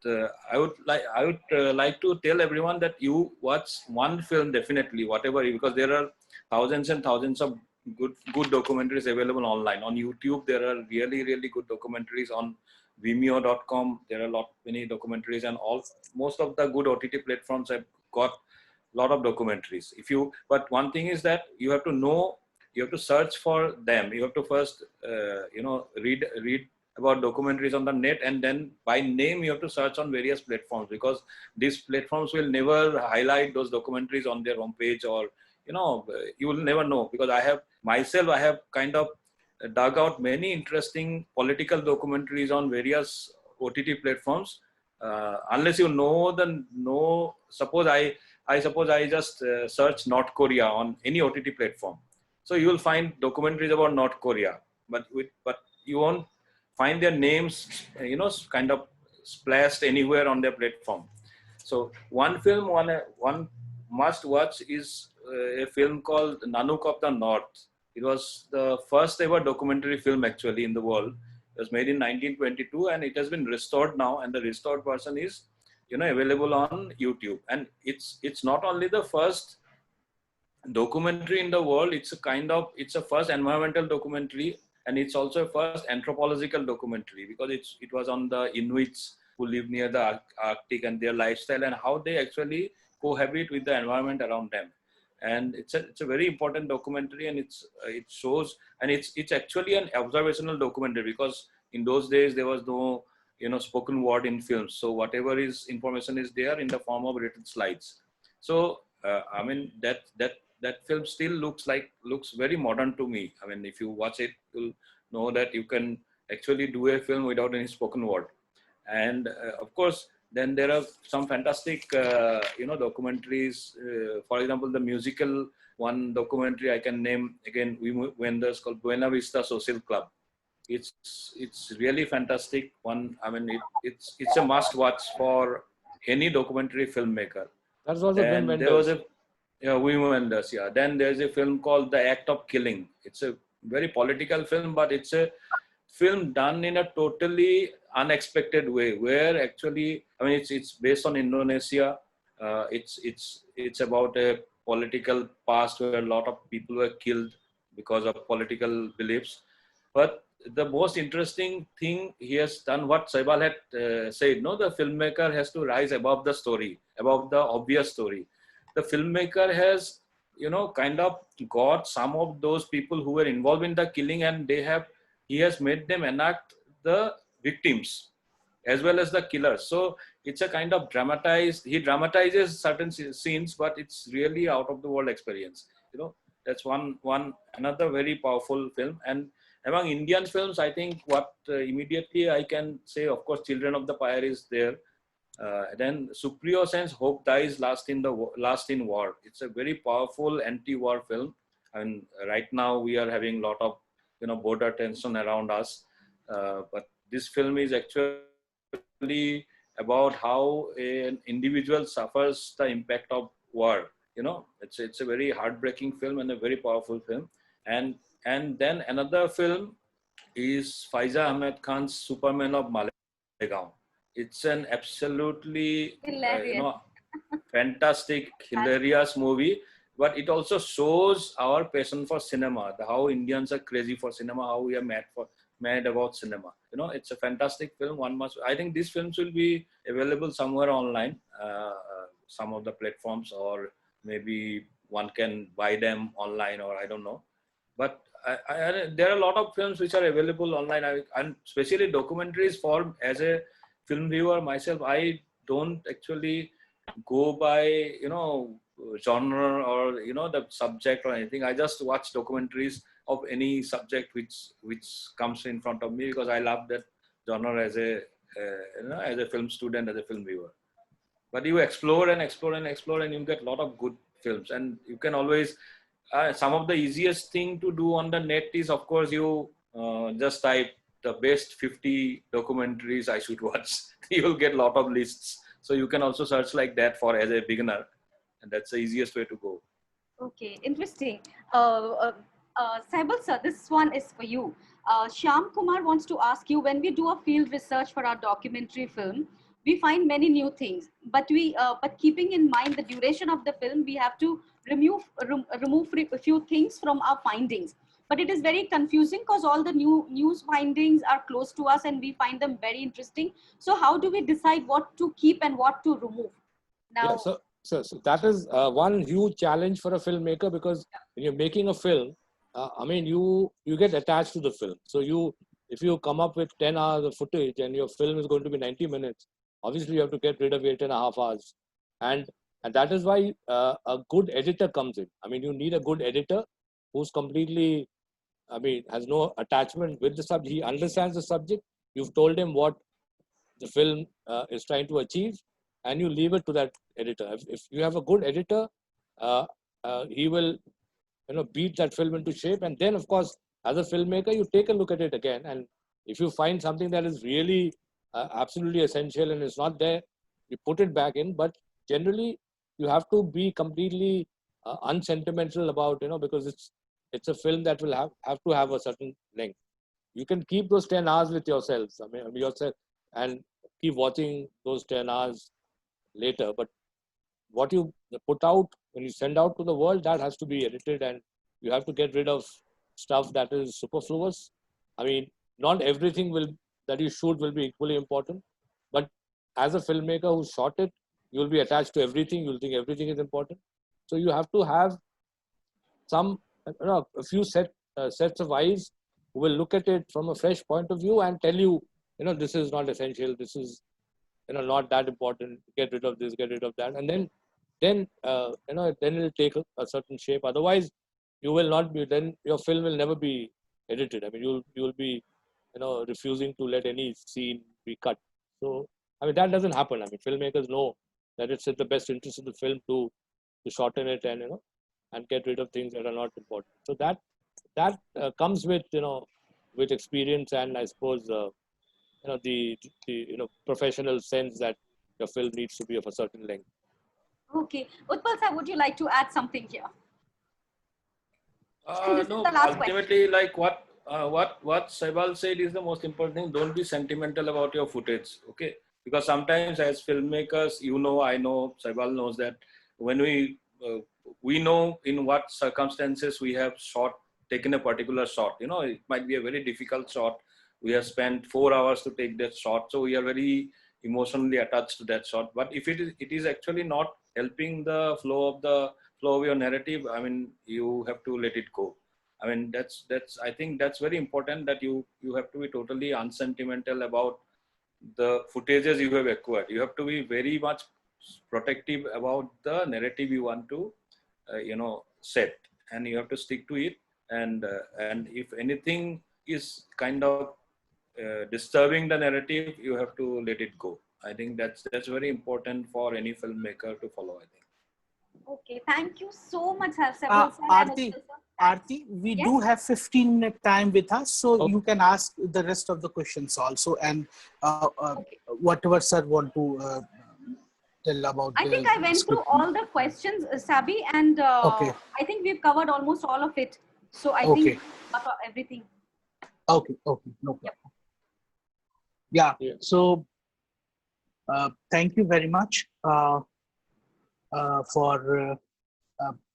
I would like to tell everyone that you watch one film definitely, whatever, because there are thousands and thousands of good documentaries available online. On YouTube, there are really, really good documentaries. On Vimeo.com, there are many documentaries, and most of the good OTT platforms have got a lot of documentaries. But one thing is that you have to know, you have to search for them. You have to first, read about documentaries on the net, and then by name you have to search on various platforms, because these platforms will never highlight those documentaries on their homepage, or you will never know. Because I have kind of dug out many interesting political documentaries on various OTT platforms. Unless you know suppose I just search North Korea on any OTT platform, so you will find documentaries about North Korea, but you won't find their names, kind of splashed anywhere on their platform. So one film, one must watch is a film called Nanook of the North. It was the first ever documentary film actually in the world. It was made in 1922, and it has been restored now, and the restored version is, available on YouTube. And it's not only the first documentary in the world, it's a first environmental documentary, and it's also a first anthropological documentary, because it was on the Inuits who live near the Arctic and their lifestyle and how they actually cohabit with the environment around them. And it's a very important documentary, and it shows, and it's actually an observational documentary, because in those days there was no spoken word in films. So whatever information is there in the form of written slides. So I mean that film still looks very modern to me. I mean, if you watch it, you'll know that you can actually do a film without any spoken word. And of course, then there are some fantastic, documentaries. For example, the musical one documentary I can name again, Wenders, called Buena Vista Social Club. It's really fantastic one. I mean, it's a must watch for any documentary filmmaker. That's also And Wim there was Wenders. Wim Wenders, yeah. Then there's a film called The Act of Killing. It's a very political film, but it's a film done in a totally unexpected way, where actually, I mean, it's based on Indonesia. It's about a political past where a lot of people were killed because of political beliefs. But the most interesting thing he has done, what Saibal had said, no, the filmmaker has to rise above the story, above the obvious story. The filmmaker has, kind of got some of those people who were involved in the killing, and he has made them enact the victims as well as the killers. So it's a kind of he dramatizes certain scenes, but it's really out of the world experience. That's another very powerful film. And among Indian films, I think what immediately I can say, of course, Children of the Pyre is there. Then Supriyo Sen's Hope Dies Last in War. It's a very powerful anti-war film. And right now we are having a lot of, border tension around us. But this film is actually about how an individual suffers the impact of war. It's a very heartbreaking film and a very powerful film. And then another film is Faiza Ahmed Khan's Superman of Malegaon. It's an absolutely, Hilarious. fantastic, hilarious movie. But it also shows our passion for cinema, how Indians are crazy for cinema, how we are mad about cinema. You know, it's a fantastic film. One must. I think these films will be available somewhere online, some of the platforms, or maybe one can buy them online, or I don't know. But there are a lot of films which are available online, and especially documentaries. For as a film viewer myself, I don't actually go by, you know, genre or, you know, the subject or anything. I just watch documentaries of any subject which comes in front of me, because I love that genre as a you know, as a film student, as a film viewer. But you explore and explore and explore, and you get a lot of good films. And you can always some of the easiest thing to do on the net is, of course, you just type the best 50 documentaries I should watch. You will get a lot of lists. So you can also search like that for as a beginner, and that's the easiest way to go. Okay, interesting. Saibal sir, this one is for you. Shyam Kumar wants to ask you, when we do a field research for our documentary film, we find many new things, but but keeping in mind the duration of the film, we have to remove a few things from our findings. But it is very confusing because all the new news findings are close to us and we find them very interesting. So how do we decide what to keep and what to remove? Now, Yeah, so that is one huge challenge for a filmmaker, because when you're making a film, I mean, you get attached to the film. So if you come up with 10 hours of footage and your film is going to be 90 minutes, obviously you have to get rid of 8.5 hours. And that is why a good editor comes in. I mean, you need a good editor who's completely, I mean, has no attachment with the subject. He understands the subject. You've told him what the film is trying to achieve, and you leave it to that editor. If you have a good editor, he will, you know, beat that film into shape. And then, of course, as a filmmaker, you take a look at it again, and if you find something that is really absolutely essential and it's not there, you put it back in. But generally, you have to be completely unsentimental about, you know, because it's a film that will have to have a certain length. You can keep those 10 hours with yourselves. I mean, yourself, and keep watching those 10 hours later. But what you put out, when you send out to the world, that has to be edited, and you have to get rid of stuff that is superfluous. I mean, not everything that you shoot will be equally important, but as a filmmaker who shot it, you'll be attached to everything. You'll think everything is important. So you have to have some, you know, a few sets of eyes who will look at it from a fresh point of view and tell you, you know, this is not essential. This is, you know, not that important. Get rid of this, get rid of that, and then you know, then it'll take a certain shape. Otherwise, you will not be. Then your film will never be edited. I mean, you'll be, you know, refusing to let any scene be cut. So I mean, that doesn't happen. I mean, filmmakers know that it's in the best interest of the film to shorten it and, you know, and get rid of things that are not important. So that comes with, you know, with experience, and I suppose you know, the you know, professional sense that your film needs to be of a certain length. okay, Utpal sir, would you like to add something here? This No, is the last ultimately, like what Saibal said is the most important thing. Don't be sentimental about your footage, okay? Because sometimes as filmmakers, you know, I know, Saibal knows that when we know in what circumstances we have taken a particular shot. You know, it might be a very difficult shot. We have spent 4 hours to take that shot, so we are very emotionally attached to that shot. But if it is actually not helping the flow of your narrative, I mean, you have to let it go. I mean, that's I think that's very important, that you have to be totally unsentimental about the footages you have acquired. You have to be very much protective about the narrative you want to you know, set, and you have to stick to it. And if anything is kind of disturbing the narrative, you have to let it go. I think that's very important for any filmmaker to follow, I think. Okay, thank you so much, Saibal sir and Utpal sir. Aarti, we Yes? do have 15-minute time with us, so Okay. you can ask the rest of the questions also, and Okay. whatever sir want to tell about I think I went through all the questions, Sabi, and Okay. I think we've covered almost all of it. So I Okay. think got everything. Okay, no problem. Yeah, Yeah. so thank you very much. for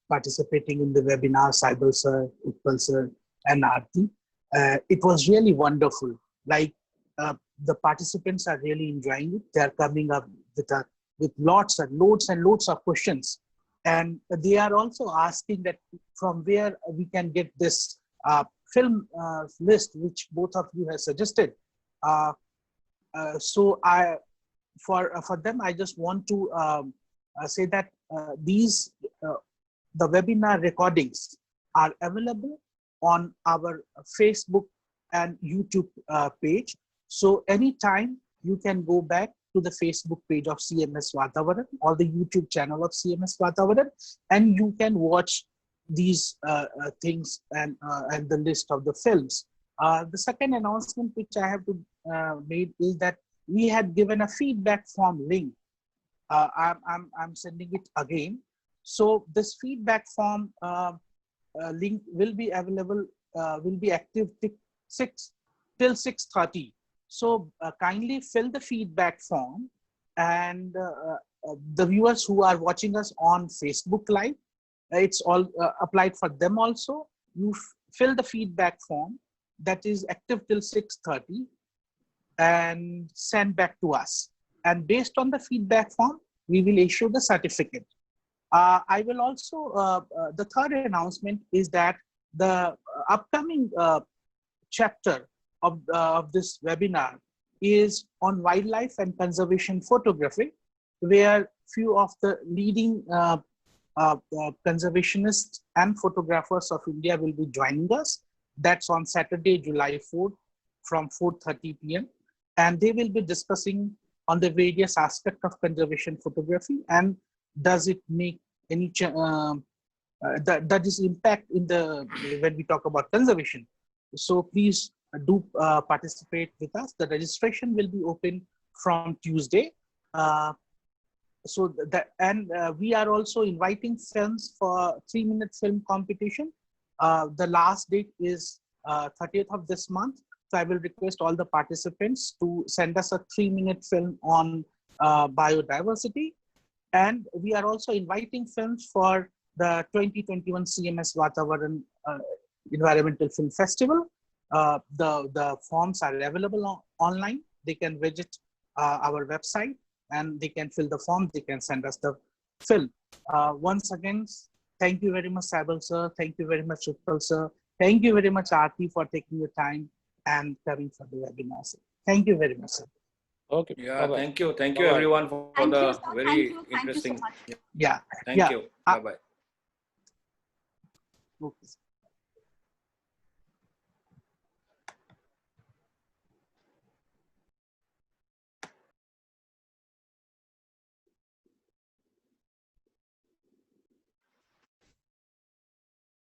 participating in the webinar, Saibal sir, Utpal sir, and Aarti. It was really wonderful. Like the participants are really enjoying it. They are coming up with lots and loads of questions. And they are also asking that from where we can get this film list, which both of you have suggested. So for them, I just want to say that the webinar recordings are available on our Facebook and YouTube page. So anytime you can go back to the Facebook page of CMS VATAVARAN or the YouTube channel of CMS VATAVARAN, and you can watch these things and the list of the films. The second announcement which I have to made is that we had given a feedback form link. I'm sending it again. So this feedback form link will be available, will be active till 6:30. So kindly fill the feedback form, and the viewers who are watching us on Facebook Live, it's all applied for them also. You fill the feedback form that is active till 6:30 and send back to us. And based on the feedback form, we will issue the certificate. I will also, the third announcement is that the upcoming chapter of this webinar is on wildlife and conservation photography, where few of the leading conservationists and photographers of India will be joining us. That's on Saturday, July 4th from 4:30 p.m. And they will be discussing on the various aspects of conservation photography and does it make any that is impact in the when we talk about conservation. So please do participate with us. The registration will be open from Tuesday. So that, and we are also inviting films for 3-minute film competition. The last date is 30th of this month. So I will request all the participants to send us a 3-minute film on biodiversity. And we are also inviting films for the 2021 CMS VATAVARAN Environmental Film Festival. The forms are available online. They can visit our website and they can fill the form. They can send us the film. Once again, thank you very much, Saibal sir. Thank you very much, Utpal sir. Thank you very much, Aarti, for taking the time and coming for the webinar. Thank you very much, sir. Okay. Yeah, Bye-bye. thank you Bye-bye. everyone for Thank you, the sir. very Thank you interesting. so much. Yeah. Thank you. Bye bye. Okay.